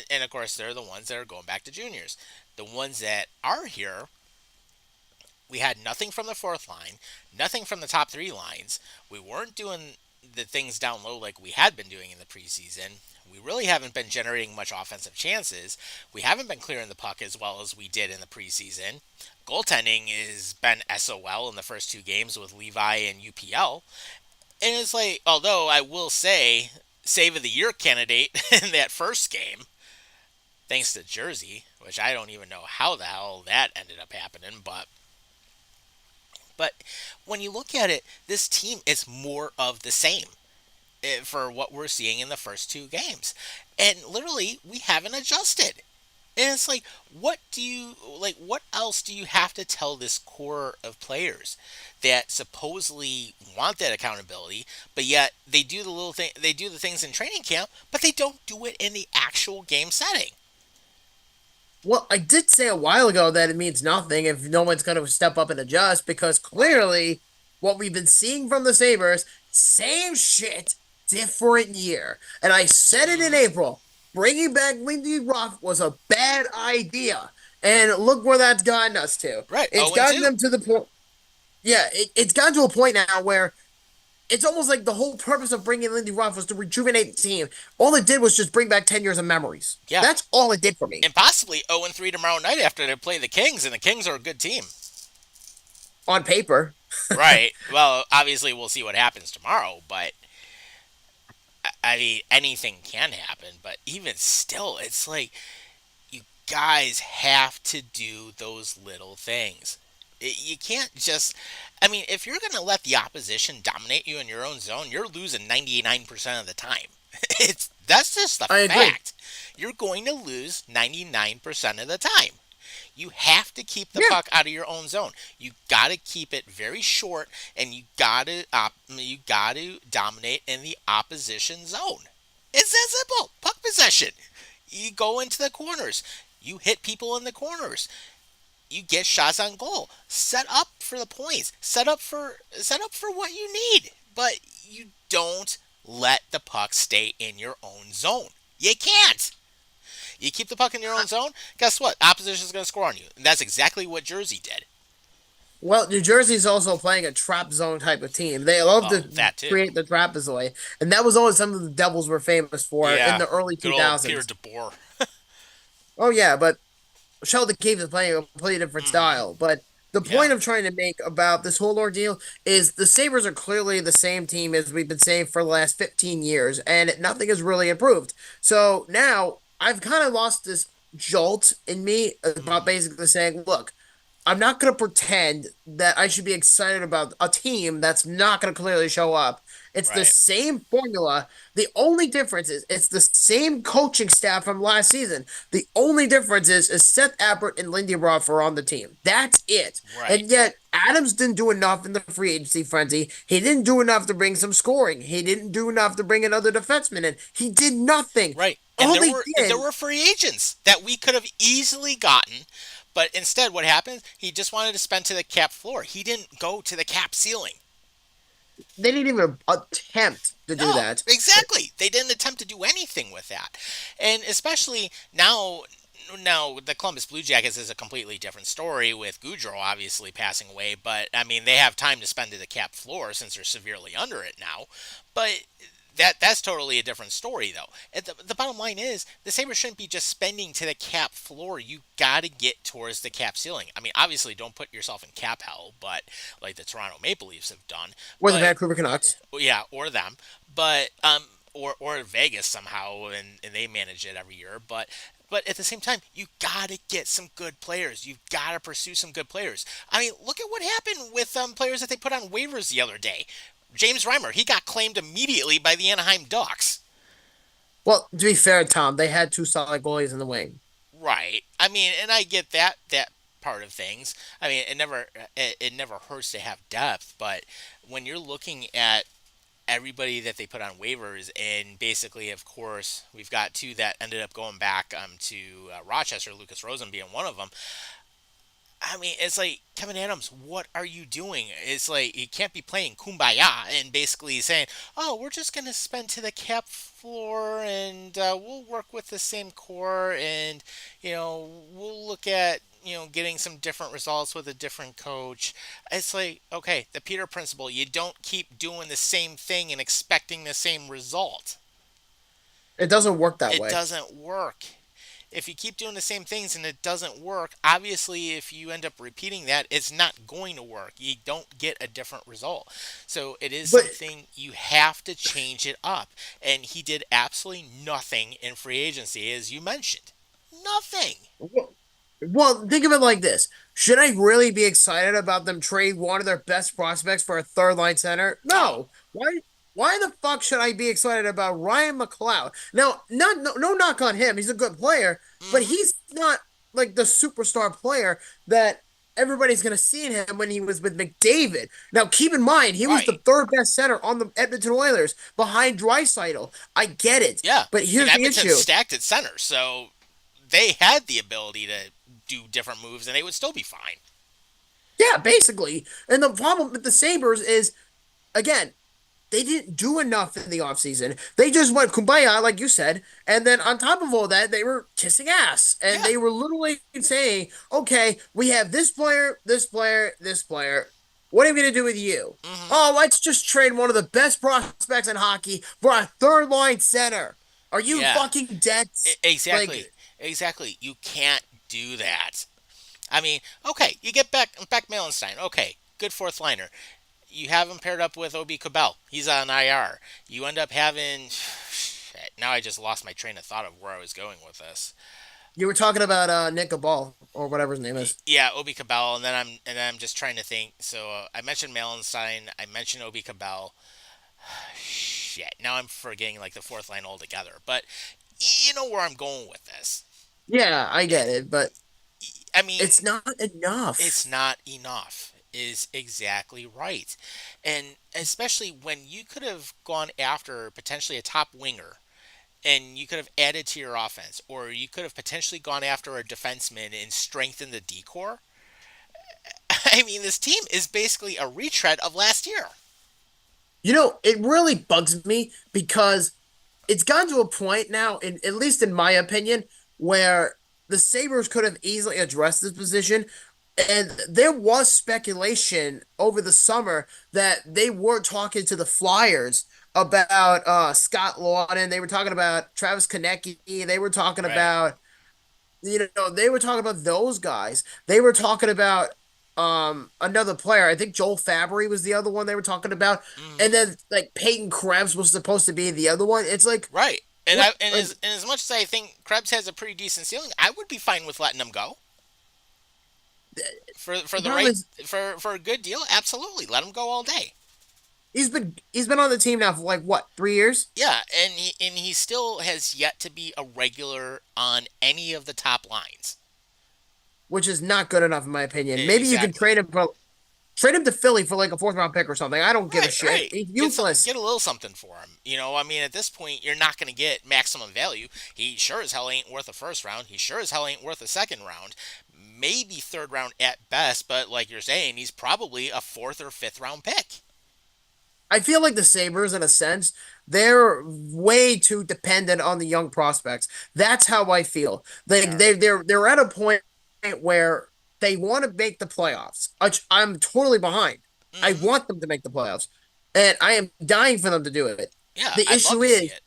and of course, they're the ones that are going back to juniors. The ones that are here, we had nothing from the fourth line, nothing from the top three lines. We weren't doing the things down low like we had been doing in the preseason. We really haven't been generating much offensive chances. We haven't been clearing the puck as well as we did in the preseason. Goaltending has been SOL in the first two games with Levi and UPL. And it's like, although I will say, save of the year candidate in that first game, thanks to Jersey, which I don't even know how the hell that ended up happening, but when you look at it, this team is more of the same for what we're seeing in the first two games. And literally, we haven't adjusted. And it's like, what else do you have to tell this core of players that supposedly want that accountability, but yet they do the things in training camp, but they don't do it in the actual game setting. Well, I did say a while ago that it means nothing if no one's going to step up and adjust because Right. clearly what we've been seeing from the Sabres, same shit, different year. And I said it in Hmm. April. Bringing back Lindy Ruff was a bad idea. And look where that's gotten us to. Right. It's 0 and gotten 2. them to the point. Yeah, it's gotten to a point now where it's almost like the whole purpose of bringing Lindy Ruff was to rejuvenate the team. All it did was just bring back 10 years of memories. Yeah. That's all it did for me And possibly 0 and 3 tomorrow night after they play the Kings, and the Kings are a good team. on paper. Right. Well, obviously, we'll see what happens tomorrow, but I mean, anything can happen. But even still, it's like you guys have to do those little things. You can't just. I mean, if you're going to let the opposition dominate you in your own zone, you're losing 99% of the time. That's just a I agree. fact. You're going to lose 99% of the time. You have to keep the Yeah. puck out of your own zone. You got to keep it very short, and you got to dominate in the opposition zone. It's that simple. Puck possession. You go into the corners. You hit people in the corners. You get shots on goal. Set up for the points. Set up for what you need. But you don't let the puck stay in your own zone. You can't. You keep the puck in your own zone, guess what? Opposition is going to score on you. And that's exactly what Jersey did. Well, New Jersey's also playing a trap zone type of team. They love Well, to that too. create the trapezoid, and that was always something the Devils were famous for in Yeah. the early Good old Peter 2000s. DeBoer. Oh yeah, but Sheldon Keefe is playing a completely different Hmm. style. But the Yeah. point I'm trying to make about this whole ordeal is the Sabres are clearly the same team as we've been saying for the last 15 years, and nothing has really improved. So now I've kind of lost this jolt in me about Hmm. basically saying, look, I'm not going to pretend that I should be excited about a team that's not going to clearly show up. It's the Right. same formula. The only difference is it's the same coaching staff from last season. The only difference is Seth Abbott and Lindy Ruff are on the team. That's it. Right. And yet Adams didn't do enough in the free agency frenzy. He didn't do enough to bring some scoring. He didn't do enough to bring another defenseman in. He did nothing. Right. All they And there did were free agents that we could have easily gotten, but instead what happened? He just wanted to spend to the cap floor. He didn't go to the cap ceiling. they didn't even attempt to do No, that. exactly. They didn't attempt to do anything with that. And especially now the Columbus Blue Jackets is a completely different story with Goudreau obviously passing away, but I mean they have time to spend to the cap floor since they're severely under it now. But that's totally a different story, though. The bottom line is the Sabres shouldn't be just spending to the cap floor. You got to get towards the cap ceiling. I mean, obviously, don't put yourself in cap hell, but like the Toronto Maple Leafs have done. Or the But Vancouver Canucks. yeah, or them. But or Vegas somehow, and they manage it every year. But at the same time, you got to get some good players. You've got to pursue some good players. I mean, look at what happened with players that they put on waivers the other day. James Reimer, he got claimed immediately by the Anaheim Ducks. Well, to be fair, Tom, they had two solid goalies in the wing. Right. I mean, and I get that part of things. I mean, it never hurts to have depth, but when you're looking at everybody that they put on waivers, and basically, of course, we've got two that ended up going back to Rochester, Lucas Rosen being one of them. I mean, it's like, Kevin Adams, what are you doing? It's like you can't be playing kumbaya and basically saying, "Oh, we're just going to spend to the cap floor, and we'll work with the same core, and we'll look at getting some different results with a different coach." It's like, okay, the Peter principle. You don't keep doing the same thing and expecting the same result. It doesn't work that It way. doesn't work. If you keep doing the same things and it doesn't work, obviously, if you end up repeating that, it's not going to work. You don't get a different result. So it is But something you have to change it up. And he did absolutely nothing in free agency, as you mentioned. Nothing. well, think of it like this: should I really be excited about them trade one of their best prospects for a third line center? No. No. Why? Why the fuck should I be excited about Ryan McLeod? Now, no knock on him. He's a good player, but Hmm. he's not like the superstar player that everybody's gonna see in him when he was with McDavid. Now, keep in mind, he was the Right. third best center on the Edmonton Oilers behind Draisaitl. I get it, Yeah. but And here's the Edmonton's issue. stacked at center. So they had the ability to do different moves and they would still be fine. Yeah, basically. And the problem with the Sabres is, again, they didn't do enough in the offseason. They just went kumbaya, like you said. And then on top of all that, they were kissing ass. And Yeah. they were literally saying, okay, we have this player, this player, this player. What are we going to do with you? Hmm. Oh, let's just trade one of the best prospects in hockey for a third line center. Are you Yeah. fucking dead? Exactly. Like, Exactly. You can't do that. I mean, okay, you get back Melenstein. Okay, good fourth liner. You have him paired up with Obi Cabell. He's on IR. You end up having. Now I just lost my train of thought of where I was going with this. you were talking about Nick Ball or whatever his name is. Yeah, Obi Cabell, and then I'm just trying to think. So I mentioned Melenstein. I mentioned Obi Cabell. Shit. Now I'm forgetting like the fourth line altogether. But you know where I'm going with this. Yeah, I get It, it, but I mean, it's not it's enough. not enough is exactly right. And especially when you could have gone after potentially a top winger and you could have added to your offense, or you could have potentially gone after a defenseman and strengthened the decor. I mean, this team is basically a retread of last year. It really bugs me because it's gotten to a point now, at least in my opinion, where the Sabres could have easily addressed this position. And there was speculation over the summer that they were talking to the Flyers about Scott Lawton. They were talking about Travis Konecny. They were talking Right. about they were talking about those guys. They were talking about another player. I think Joel Fabry was the other one they were talking about. Hmm. And then like Peyton Krebs was supposed to be the other one. It's like Right. And what I and like as much as I think Krebs has a pretty decent ceiling, I would be fine with letting him go for the the problem right is for a good deal. Absolutely, let him go all day. he's been on the team now for like what, 3 years? Yeah, and he still has yet to be a regular on any of the top lines. Which is not good enough in my opinion. Maybe you can Exactly. trade him to Philly for like a fourth round pick or something. I don't give a Right, shit. right. He's Get useless. get a little something for him. I mean, at this point, you're not going to get maximum value. He sure as hell ain't worth a first round. He sure as hell ain't worth a second round. Maybe third round at best, but like you're saying, he's probably a fourth or fifth round pick. I feel like the Sabres, in a sense, they're way too dependent on the young prospects. That's how I feel. They Like are. they're at a point where they want to make the playoffs, which I'm totally behind. I Hmm. want them to make the playoffs, and I am dying for them to do it. Yeah, The I'd love issue to see is, it.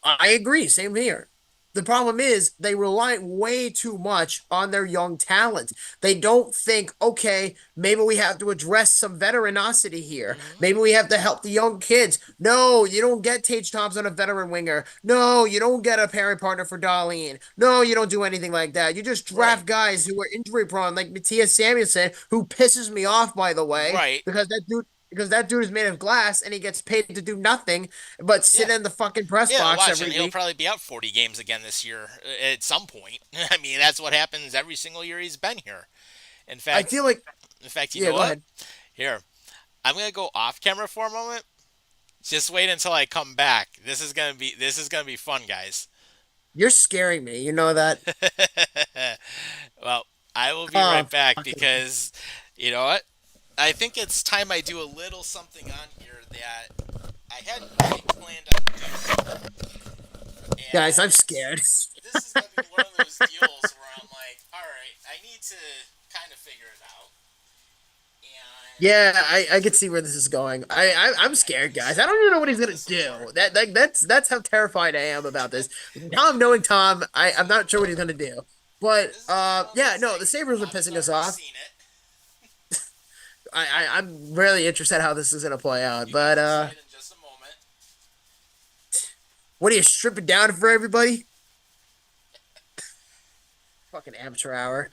I agree. Same here. The problem is they rely way too much on their young talent. They don't think, okay, maybe we have to address some veteranosity here. Hmm. Maybe we have to help the young kids. No, you don't get Tage Thompson, a veteran winger. No, you don't get a pairing partner for Darlene. No, you don't do anything like that. You just Right. draft guys who are injury prone, like Matthias Samuelson, who pisses me off, by the way, Right. because that dude is made of glass and he gets paid to do nothing but Yeah. sit in the fucking press Yeah, box watch, and every he'll week. probably be out 40 games again this year at some point. I mean, that's what happens every single year he's been here. In I fact, feel like, you yeah, know go what? ahead. Here, I'm gonna go off camera for a moment. Just wait until I come back. This is gonna be fun, guys. You're scaring me. You know that? Well, I will be Oh, right back fucking. because you know what? I think it's time I do a little something on here that I hadn't planned on doing. Guys, I'm And scared. this is gonna be one of those deals where I'm like, all right, I need to kind of figure it out. And Yeah, I can see where this is going. I'm I scared, can guys. I show don't even know what he's gonna this do. board. That's how terrified I am about this. Tom, knowing Tom, I'm So not sure what he's gonna do. But this is gonna be one of yeah, those no, the things. Sabres are Tom has pissing us already off. seen it. I'm really interested how this is gonna play out. You But guys will see it in just a moment. what are you stripping down for everybody? Fucking amateur hour.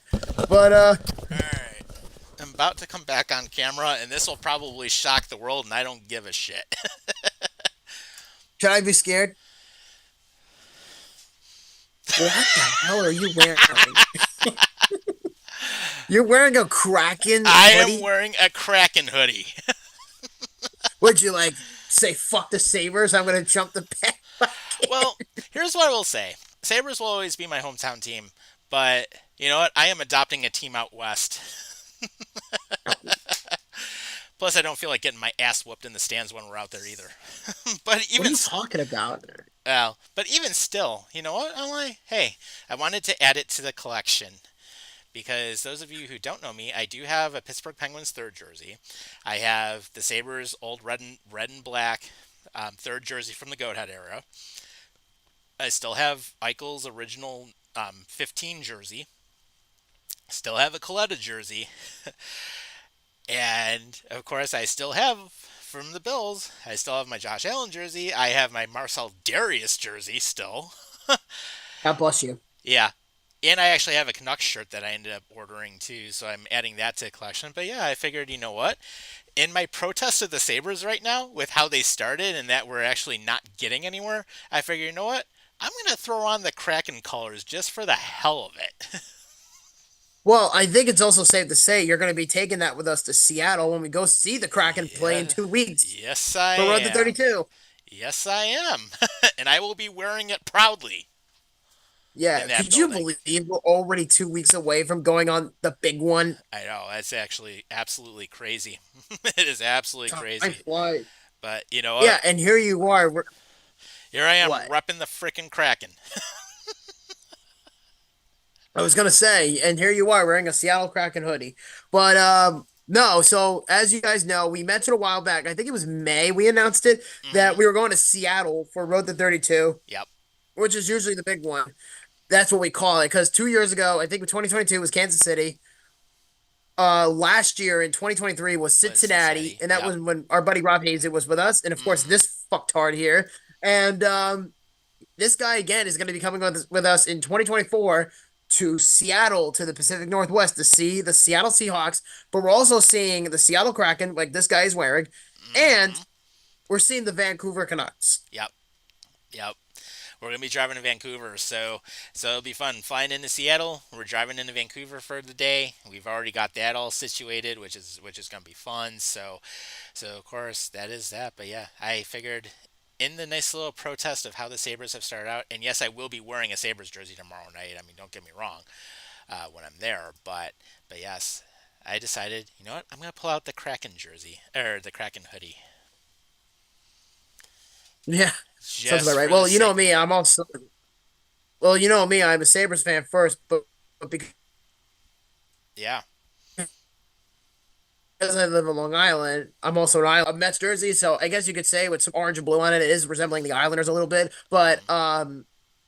But All right. I'm about to come back on camera, and this will probably shock the world, and I don't give a shit. should I be scared? What the hell are you wearing? You're wearing a Kraken I am hoodie? wearing a Kraken hoodie. Would you like say fuck the Sabres? I'm gonna jump the pen. Well, here's what I will say: Sabres will always be my hometown team, but you know what? I am adopting a team out west. Plus, I don't feel like getting my ass whooped in the stands when we're out there either. but What are even you talking about? well, but even still, you know what? I'm like, hey, I wanted to add it to the collection because those of you who don't know me, I do have a Pittsburgh Penguins third jersey. I have the Sabres old red and black third jersey from the Goathead era. I still have Eichel's original 15 jersey. Still have a Coletta jersey. And of course, I still have from the Bills. I still have my Josh Allen jersey. I have my Marcel Darius jersey still. God bless you. Yeah. And I actually have a Canucks shirt that I ended up ordering too, so I'm adding that to the collection. But yeah, I figured, you know what? In my protest of the Sabres right now, with how they started and that we're actually not getting anywhere, I figured, you know what? I'm going to throw on the Kraken colors just for the hell of it. Well, I think it's also safe to say you're going to be taking that with us to Seattle when we go see the Kraken play in Yeah. 2 weeks Yes, I for Road to am. 32. Yes, I am. And I will be wearing it proudly Yeah, in that could you building. believe we're already 2 weeks away from going on the big one? I know, that's actually absolutely crazy. It is absolutely Time crazy. flies. But you know what? Yeah, and here you are. Here I am What? repping the frickin' Kraken. I was gonna say, and here you are wearing a Seattle Kraken hoodie. But no, so as you guys know, we mentioned a while back, I think it was May, we announced it that Hmm. we were going to Seattle for Road to 32, Yep. which is usually the big one. That's what we call it. Because 2 years ago, I think 2022 was Kansas City. Last year in 2023 was Was Cincinnati, Cincinnati. and that Yep. was when our buddy Rob Hayes was with us, and of course Hmm. this fucktard here. And this guy again is going to be coming with us in 2024 to Seattle, to the Pacific Northwest, to see the Seattle Seahawks. But we're also seeing the Seattle Kraken, like this guy is wearing, Hmm. and we're seeing the Vancouver Canucks. Yep. Yep. We're gonna be driving to Vancouver, so it'll be fun flying into Seattle. We're driving into Vancouver for the day. We've already got that all situated, which is gonna be fun. So of course that is that. But yeah, I figured in the nice little protest of how the Sabres have started out, and yes, I will be wearing a Sabres jersey tomorrow night. I mean, don't get me wrong, when I'm there, but yes, I decided, you know what, I'm gonna pull out the Kraken jersey or the Kraken hoodie Yeah, sounds about just right. for the Well, you know sake of me, it. I'm also well, you know me, I'm a Sabres fan first, but because Yeah. I live on Long Island, I'm also an Island, a Mets jersey, so I guess you could say with some orange and blue on it, it is resembling the Islanders a little bit. But Hmm.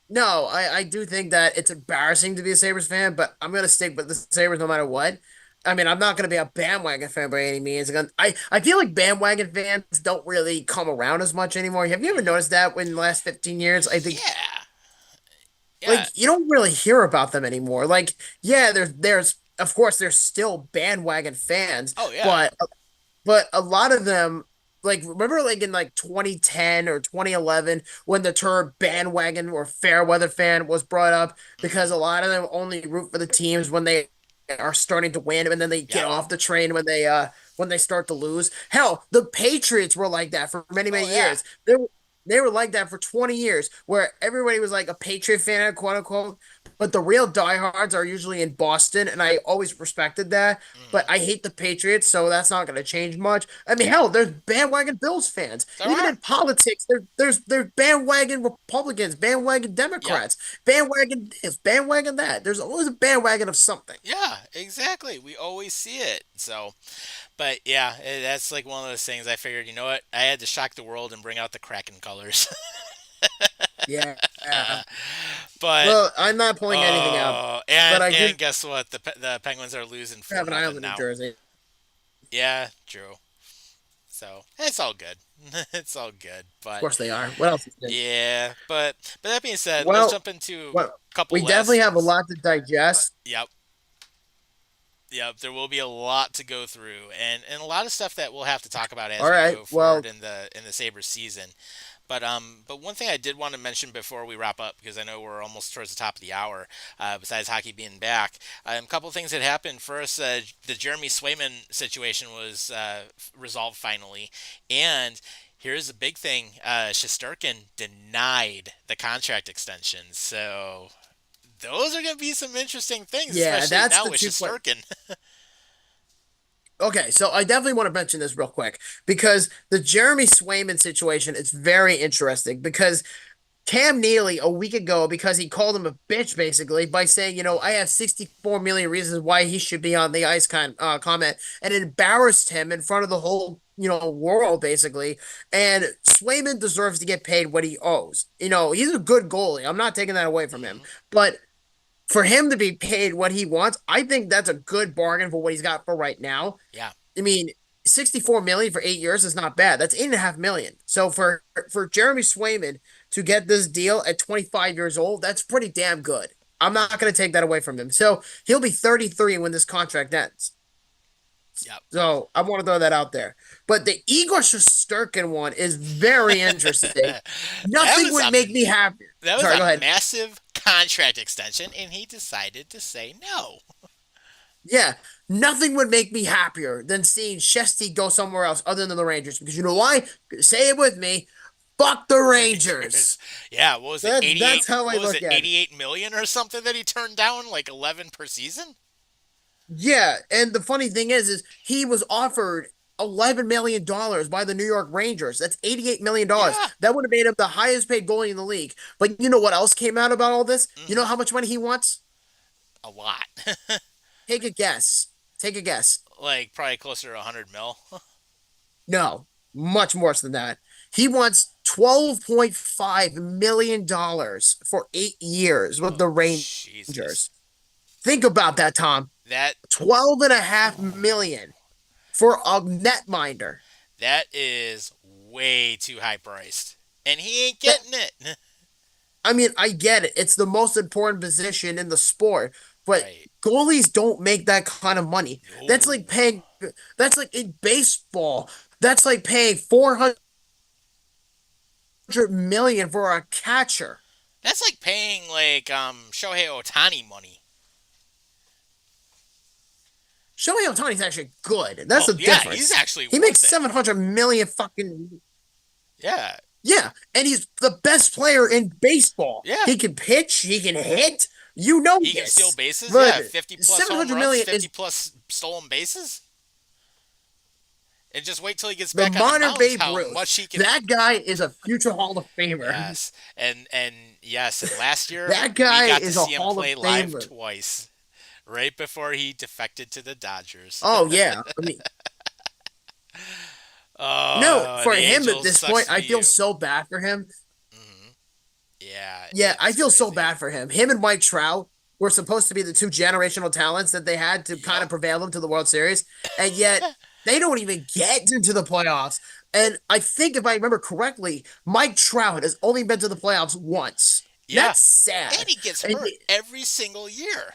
no, I do think that it's embarrassing to be a Sabres fan, but I'm gonna stick with the Sabres no matter what. I mean, I'm not gonna be a bandwagon fan by any means. I feel like bandwagon fans don't really come around as much anymore. Have you ever Hmm. noticed that in the last 15 years? I think Yeah, yeah. like you don't really hear about them anymore. Like, yeah, there's of course there's still bandwagon fans, Oh yeah. but a lot of them, like, remember like in like 2010 or 2011 when the term bandwagon or fair weather fan was brought up, because Hmm. a lot of them only root for the teams when they are starting to win, and then they get Yep. off the train when they start to lose. Hell, the Patriots were like that for many, Oh many yeah. years. They were like that for 20 years, where everybody was like a Patriot fan, quote unquote. But the real diehards are usually in Boston, and I always respected that. But Hmm. I hate the Patriots, so that's not going to change much. I mean, hell, there's bandwagon Bills fans. There Even are. in politics, there's bandwagon Republicans, bandwagon Yep. Democrats, bandwagon this, bandwagon that. There's always a bandwagon of something. Yeah, exactly. We always see it. So, but yeah, that's like one of those things I figured, you know what? I had to shock the world and bring out the Kraken colors. Yeah. But Well, I'm not pulling anything out, oh, but and I do and guess what? The Penguins are losing four have an nothing Islander now. jersey. Yeah, true. So it's all good. It's all good. Of But course they are. What else is new? yeah, but that being said, let's Well, jump into what a couple we last definitely have a things. lot to digest. Yep. Yep, there will be a lot to go through, and a lot of stuff that we'll have to talk about All as we right. go forward Well, in the Sabres season. But one thing I did want to mention before we wrap up, because I know we're almost towards the top of the hour, besides hockey being back, a couple things that happened. First, the Jeremy Swayman situation was resolved finally, and here's the big thing: Shesterkin denied the contract extension. So those are going to be some interesting things, yeah, especially that's now the with two. Shesterkin. Okay, so I definitely want to mention this real quick because the Jeremy Swayman situation is very interesting because Cam Neely a week ago, because he called him a bitch basically by saying, I have 64 million reasons why he should be on the ice comment, and it embarrassed him in front of the whole, world basically. And Swayman deserves to get paid what he owes. He's a good goalie. I'm not taking that away from him. Hmm. But for him to be paid what he wants, I think that's a good bargain for what he's got for right now. Yeah. I mean, 64 million for 8 years is not bad. That's 8.5 million. So for Jeremy Swayman to get this deal at 25 years old, that's pretty damn good. I'm not Hmm. going to take that away from him. So he'll be 33 when this contract ends. Yep. So I want to throw that out there. But the Igor Shesterkin one is very interesting. That Nothing was would make me happier. that was Sorry, a go ahead. massive contract extension, and he decided to say no. Yeah, nothing would make me happier than seeing Shesty go somewhere else other than the Rangers. Because you know why? Say it with me. Fuck the Rangers. Rangers. Yeah, what was it? That's 88, how I what was look it? at it. 88 million or something that he turned down, like 11 per season? Yeah, and the funny thing is he was offered $11 million by the New York Rangers. That's $88 million. Yeah. That would have made him the highest paid goalie in the league. But you know what else came out about all this? You know Hmm. how much money he wants? A lot. Take a guess. Take a guess. Like probably closer to 100 mil. No, much worse than that. He wants $12.5 million for 8 years with Oh, the Jesus. Rangers. Think about that, Tom. That 12.5 million for a netminder. that is way too high priced. And he ain't That getting it. I mean, I get it. It's the most important position in the sport, but Right. goalies don't make that kind of money. That's No. like paying. That's like in baseball. That's like paying 400 million for a catcher. That's like paying like Shohei Otani money. Shohei Ohtani's actually good. That's Oh the yeah, he's difference. actually He makes worth it. 700 million fucking. Yeah. Yeah, and he's the best player in baseball. Yeah. He can pitch, he can hit. You know He can steal this. bases. But Yeah, 50 plus seven home hundred runs, million 50 is plus stolen bases. And just wait till he gets the back on the modern mound Babe how Ruth. much he can. That guy is a future Hall of Famer. Yes. And yes, and last year That we guy got to is a see him Hall of play live Famer. twice right before he defected to the Dodgers. Oh yeah, I mean, No, Oh, for the him at Angels this sucks point, to be I feel you. so bad for him. Hmm. Yeah, Yeah, I it's feel so crazy. bad for him. Him and Mike Trout were supposed to be the two generational talents that they had to kind Yep. of prevail them to the World Series, and yet they don't even get into the playoffs. And I think if I remember correctly, Mike Trout has only been to the playoffs once. Yeah. That's And sad. he gets And hurt every single year.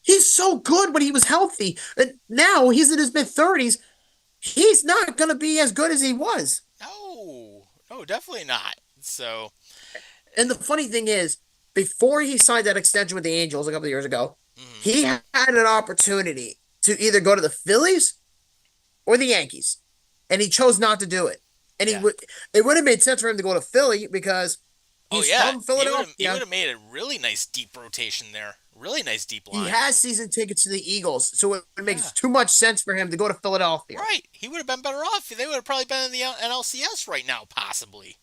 he's so good when he was healthy, and now he's in his mid 30s. He's not going to be as good as he was. No, no, definitely not. So, And the funny thing is, before he signed that extension with the Angels a couple of years ago, mhm, he had an opportunity to either go to the Phillies or the Yankees, and he chose not to do it. And he yeah. would it would have made sense for him to go to Philly because Oh he's yeah, from he would Philadelphia. have made a really nice deep rotation there. Really nice deep He line. has season tickets to the Eagles, so it Yeah. makes too much sense for him to go to Philadelphia. Right. He would have been better off. They would have probably been in the NLCS right now, possibly.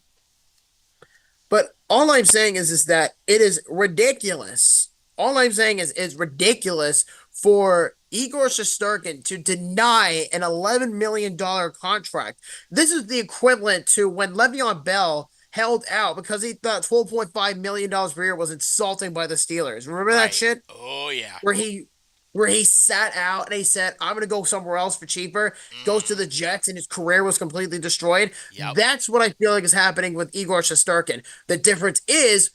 But all I'm saying is that it is ridiculous. All I'm saying is it's ridiculous for Igor Shesterkin to deny an $11 million contract. This is the equivalent to when Le'Veon Bell held out because he thought $12.5 million per year was insulting by the Steelers. Remember that Right. shit? Oh yeah. where he where he sat out and he said, "I'm going to go somewhere else for cheaper." Goes to Mm. the Jets and his career was completely destroyed. Yep. That's what I feel like is happening with Igor Shesterkin. The difference is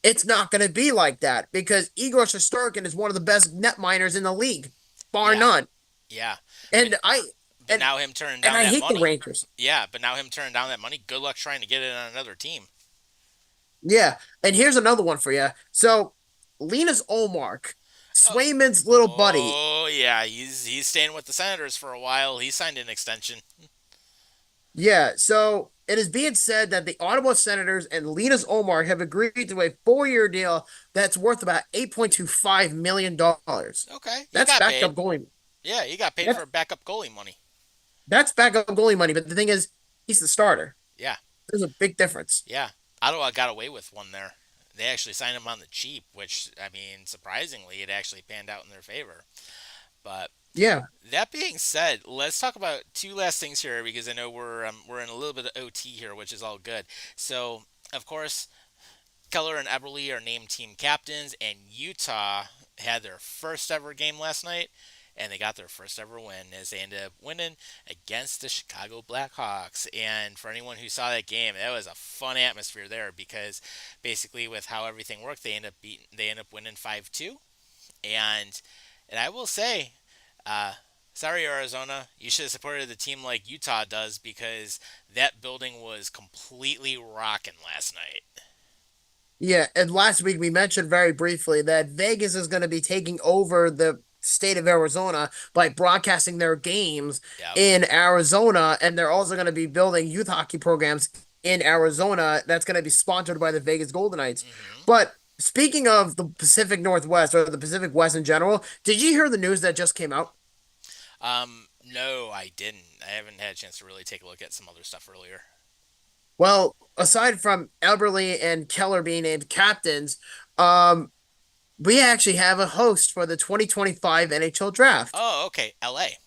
it's not going to be like that because Igor Shesterkin is one of the best net miners in the league, bar Yeah. none. Yeah. But And I but and now him turning and down I that hate the money. Rangers. Yeah. But now him turning down that money. Good luck trying to get it on another team. Yeah, and here's another one for you. So, Linus Olmark, Oh. Swayman's little buddy. Oh yeah. He's staying with the Senators for a while. He signed an extension. Yeah, so it is being said that the Ottawa Senators and Linus Olmark have agreed to a 4-year deal that's worth about $8.25 million. Okay. He That's got backup paid. goalie. Yeah. He got paid That's, for backup goalie money. that's backup goalie money, but the thing is, he's the starter. Yeah. There's a big difference. Yeah, Ottawa got away with one there. They actually signed him on the cheap, which I mean, surprisingly, it actually panned out in their favor. But Yeah. that being said, let's talk about two last things here because I know we're in a little bit of OT here, which is all good. So, of course, Keller and Eberle are named team captains, and Utah had their first ever game last night, and they got their first ever win as they ended up winning against the Chicago Blackhawks. And for anyone who saw that game, that was a fun atmosphere there because basically with how everything worked, they end up winning 5-2. And and I will say, sorry Arizona, you should have supported the team like Utah does because that building was completely rocking last night. Yeah, and last week we mentioned very briefly that Vegas is going to be taking over the state of Arizona by broadcasting their games Yep. in Arizona, and they're also going to be building youth hockey programs in Arizona that's going to be sponsored by the Vegas Golden Knights. Hmm. But speaking of the Pacific Northwest or the Pacific West in general, did you hear the news that just came out? No, I didn't. I haven't had a chance to really take a look at some other stuff earlier. Well, aside from Elberly and Keller being named captains, um, we actually have a host for the 2025 NHL draft. Oh, okay. L.A.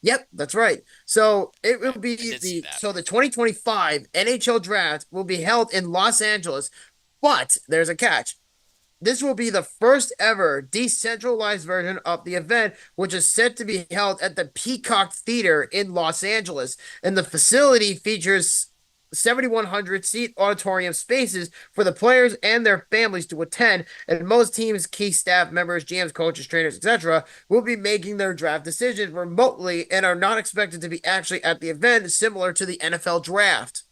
Yep, that's right. So it will Okay, be I did see that. the 2025 NHL draft will be held in Los Angeles, but there's a catch. This will be the first ever decentralized version of the event, which is set to be held at the Peacock Theater in Los Angeles. And the facility features 7,100 seat auditorium spaces for the players and their families to attend. And most teams, key staff members, GMs, coaches, trainers, etc., will be making their draft decisions remotely and are not expected to be actually at the event, similar to the NFL draft.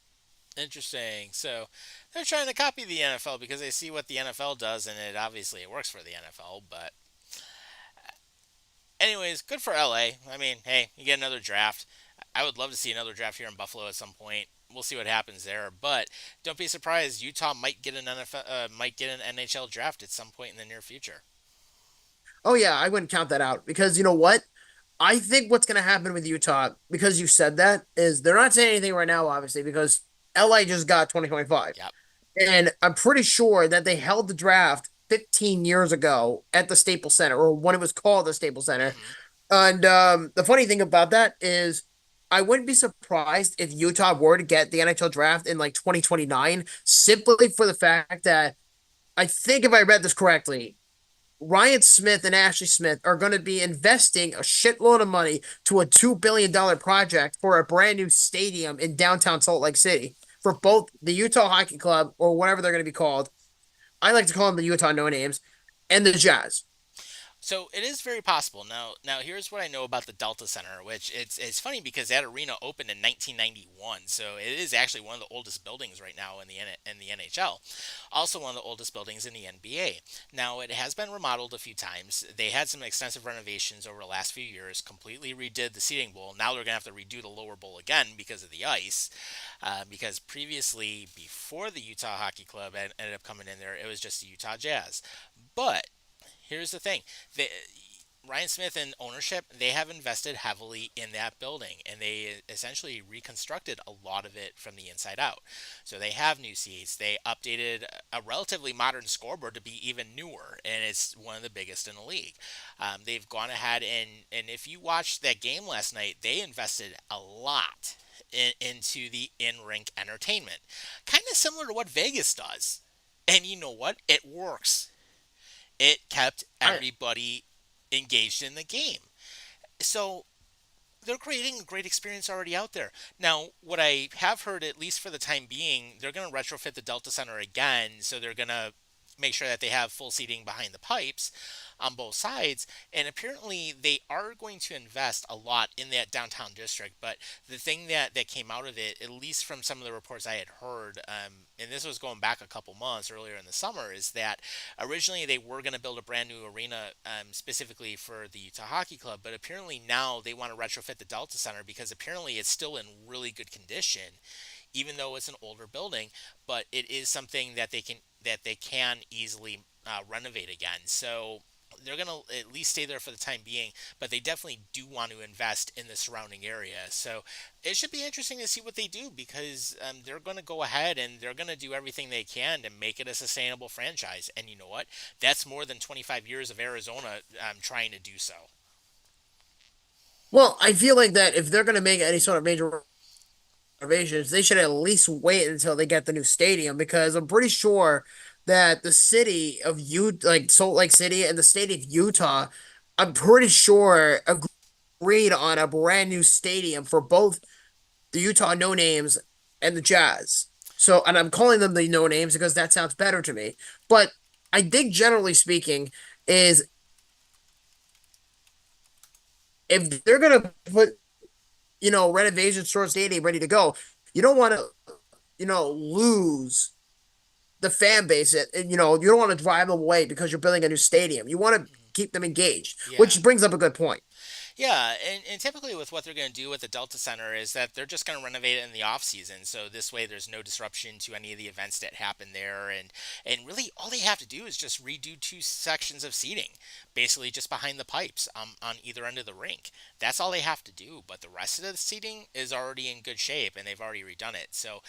Interesting. So they're trying to copy the NFL because they see what the NFL does, and it works for the NFL. But anyways, good for LA. I mean, hey, you get another draft. I would love to see another draft here in Buffalo at some point. We'll see what happens there, but don't be surprised. Utah might get an NHL draft at some point in the near future. Oh yeah, I wouldn't count that out because you know what? I think what's going to happen with Utah, because you said that, is they're not saying anything right now, obviously, because LA just got 2025. Yep. And I'm pretty sure that they held the draft 15 years ago at the Staples Center, or when it was called the Staples Center. Hmm. And the funny thing about that is, I wouldn't be surprised if Utah were to get the NHL draft in like 2029, simply for the fact that I think if I read this correctly, Ryan Smith and Ashley Smith are going to be investing a shitload of money to a $2 billion project for a brand new stadium in downtown Salt Lake City for both the Utah Hockey Club or whatever they're going to be called. I like to call them the Utah No Names and the Jazz. So it is very possible. Now here's what I know about the Delta Center, which it's funny because that arena opened in 1991, so it is actually one of the oldest buildings right now in the NHL. Also one of the oldest buildings in the NBA. Now it has been remodeled a few times. They had some extensive renovations over the last few years. Completely redid the seating bowl. Now they're gonna have to redo the lower bowl again because of the ice. Because previously, before the Utah Hockey Club ended up coming in there, it was just the Utah Jazz. But here's the thing. They, Ryan Smith and ownership, they have invested heavily in that building and they essentially reconstructed a lot of it from the inside out. So they have new seats. They updated a relatively modern scoreboard to be even newer, and it's one of the biggest in the league. They've gone ahead and if you watched that game last night, they invested a lot into the in rink entertainment. Kind of similar to what Vegas does. And you know what? It works. It kept I everybody engaged in the game. So they're creating a great experience already out there. Now, what I have heard, at least for the time being, they're going to retrofit the Delta Center again. So they're going to make sure that they have full seating behind the pipes on both sides. And apparently, they are going to invest a lot in that downtown district. But the thing that came out of it, at least from some of the reports I had heard, and this was going back a couple months earlier in the summer, is that originally they were going to build a brand new arena specifically for the Utah Hockey Club. But apparently now they want to retrofit the Delta Center because apparently it's still in really good condition even though it's an older building, but it is something that they can easily renovate again. So they're going to at least stay there for the time being, but they definitely do want to invest in the surrounding area. So it should be interesting to see what they do because they're going to go ahead and they're going to do everything they can to make it a sustainable franchise. And you know what? That's more than 25 years of Arizona trying to do so. well, I feel like that if they're going to make any sort of major renovations, they should at least wait until they get the new stadium because I'm pretty sure that the city of like Salt Lake City and the state of Utah, I'm pretty sure agreed on a brand new stadium for both the Utah No Names and the Jazz. So, and I'm calling them the No Names because that sounds better to me. But I think generally speaking is if they're gonna put renovations towards stadium ready to go, you don't want to lose the fan base. You don't want to drive them away because you're building a new stadium. You want to keep them engaged, Yeah. which brings up a good point. Yeah, and typically with what they're going to do with the Delta Center is that they're just going to renovate it in the off season. So this way, there's no disruption to any of the events that happen there, and really all they have to do is just redo two sections of seating, basically just behind the pipes on either end of the rink. That's all they have to do. But the rest of the seating is already in good shape, and they've already redone it. So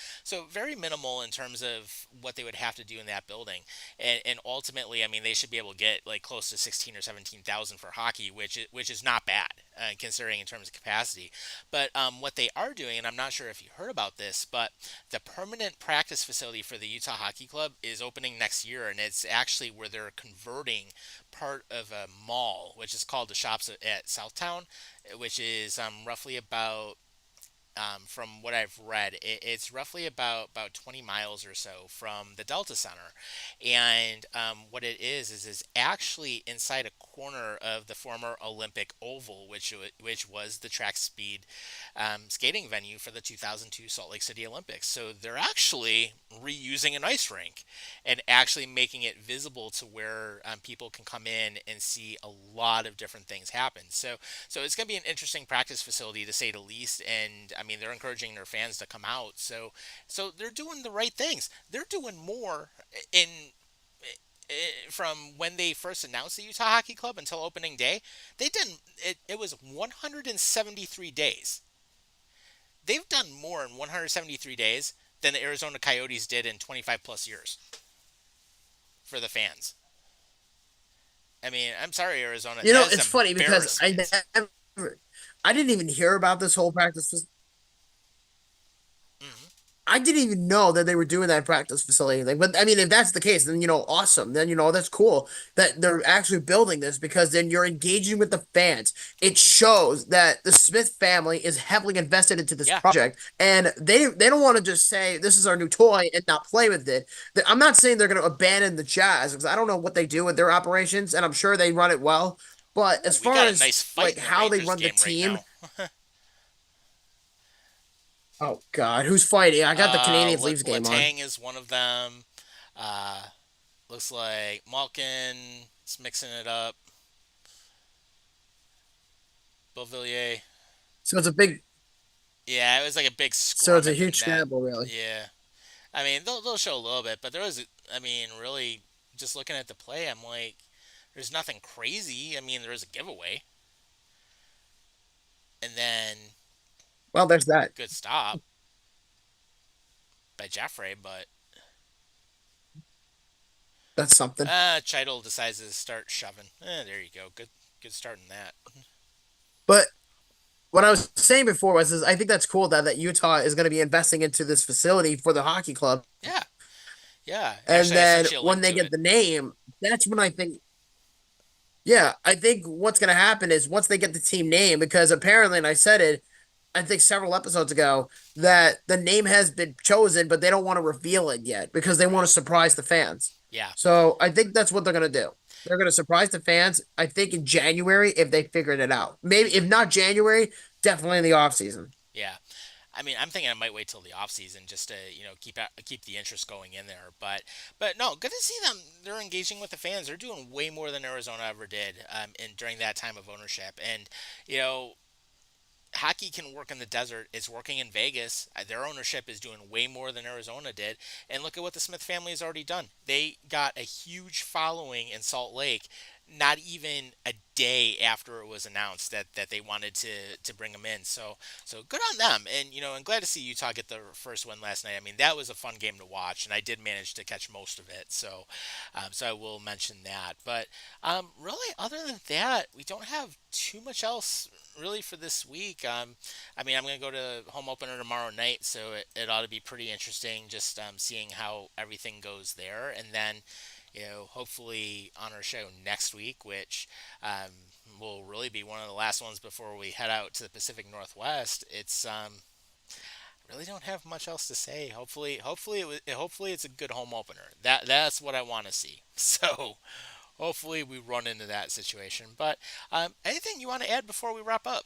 very minimal in terms of what they would have to do in that building, and ultimately, I mean, they should be able to get like close to 16 or 17,000 for hockey, which is not bad considering in terms of capacity. But what they are doing, and I'm not sure if you heard about this, but the permanent practice facility for the Utah Hockey Club is opening next year, and it's actually where they're converting part of a mall, which is called the Shops at Southtown, which is roughly about from what I've read, it's roughly about 20 miles or so from the Delta Center, and what it is actually inside a corner of the former Olympic Oval, which was the track speed skating venue for the 2002 Salt Lake City Olympics. So they're actually reusing an ice rink and actually making it visible to where people can come in and see a lot of different things happen. So it's going to be an interesting practice facility to say the least. And I mean, they're encouraging their fans to come out. So they're doing the right things. They're doing more in from when they first announced the Utah Hockey Club until opening day. They didn't. It was 173 days. They've done more in 173 days than the Arizona Coyotes did in 25 plus years for the fans. I mean, I'm sorry, Arizona. That is It's funny because embarrassment. I didn't even hear about this whole practice. I didn't even know that they were doing that practice facility thing. But I mean, if that's the case, then awesome. Then that's cool that they're actually building this because then you're engaging with the fans. It Hmm. shows that the Smith family is heavily invested into this Yeah. project, and they don't want to just say this is our new toy and not play with it. I'm not saying they're going to abandon the Jazz because I don't know what they do with their operations, and I'm sure they run it well. But Ooh, as we far got a as nice fight like in the how they Rangers run the game right team, now. oh God, who's fighting? I got the Canadians Leafs game on. Latang is one of them. Uh, Looks like Malkin is mixing it up. Beauvillier. So it's a big, Yeah, it was like a big so it's scrum a at the huge net. scramble, really. Yeah. I mean, they'll show a little bit, but there was, I mean, really, just looking at the play, I'm like, there's nothing crazy. I mean, there was a giveaway, and then Well, there's that. good stop by Jeffrey, but That's something. Chital decides to start shoving. There you go. Good start in that. But what I was saying before was, is I think that's cool that Utah is going to be investing into this facility for the hockey club, Yeah, yeah. and Actually, I then sent you a when link they to get it. the name, that's when I think, yeah, I think what's going to happen is once they get the team name, because apparently, and I said it, I think several episodes ago, that the name has been chosen, but they don't want to reveal it yet because they want Right. to surprise the fans. Yeah, So I think that's what they're gonna do. They're gonna surprise the fans. I think in January if they figured it out. Maybe if not January, definitely in the off season. yeah. I mean, I'm thinking I might wait till the off season just to keep the interest going in there. But no, good to see them. They're engaging with the fans. They're doing way more than Arizona ever did, during that time of ownership. And you know, hockey can work in the desert. It's working in Vegas. Their ownership is doing way more than Arizona did. And look at what the Smith family has already done. They got a huge following in Salt Lake, not even a day after it was announced that they wanted to bring them in. So good on them. And I'm glad to see Utah get the first win last night. I mean, that was a fun game to watch, and I did manage to catch most of it. So I will mention that. But really, other than that, we don't have too much else really for this week. I mean, I'm going to go to home opener tomorrow night, so it ought to be pretty interesting just seeing how everything goes there. And then, hopefully on our show next week, which will really be one of the last ones before we head out to the Pacific Northwest. Really don't have much else to say. Hopefully it's a good home opener. That's what I want to see. So hopefully we run into that situation. But anything you want to add before we wrap up?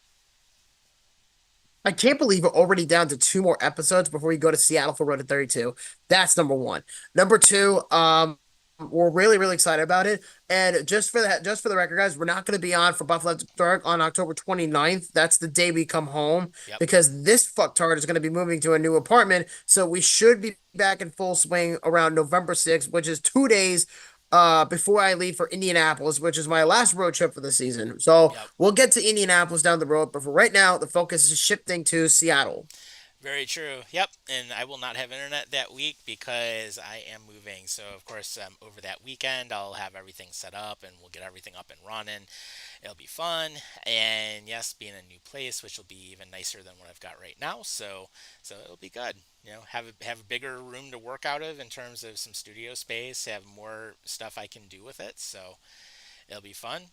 I can't believe we're already down to two more episodes before we go to Seattle for Road to 32. That's number one. Number two, we're really, really excited about it. And just for the record, guys, we're not going to be on for Buffalo After Dark on October 29th. That's the day we come home Yep. because this fucktard is going to be moving to a new apartment. So we should be back in full swing around November 6th, which is 2 days before I leave for Indianapolis, which is my last road trip for the season. So Yep. we'll get to Indianapolis down the road, but for right now, the focus is shifting to Seattle. Very true. Yep. And I will not have internet that week because I am moving. So, of course, over that weekend, I'll have everything set up and we'll get everything up and running. It'll be fun. And yes, be in a new place, which will be even nicer than what I've got right now. So it'll be good. Have a bigger room to work out of in terms of some studio space, have more stuff I can do with it. So it'll be fun.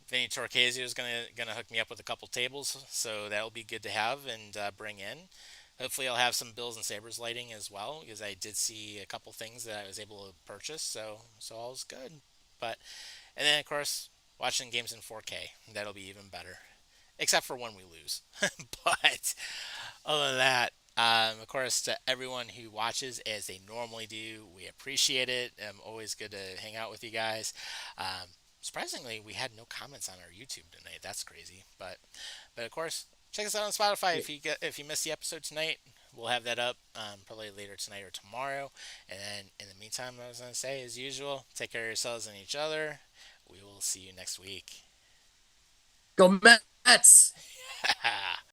Vinny Torquezio is gonna hook me up with a couple tables, so that'll be good to have and bring in. Hopefully, I'll have some Bills and Sabres lighting as well because I did see a couple things that I was able to purchase. So all's good. But and then of course watching games in 4K, that'll be even better. Except for when we lose. But other than that, of course, to everyone who watches as they normally do, we appreciate it. Always good to hang out with you guys. Um, Surprisingly, we had no comments on our YouTube tonight. That's crazy. But of course, check us out on Spotify if you missed the episode tonight. We'll have that up probably later tonight or tomorrow. And then in the meantime, I was gonna say, as usual, take care of yourselves and each other. We will see you next week. Go Mets!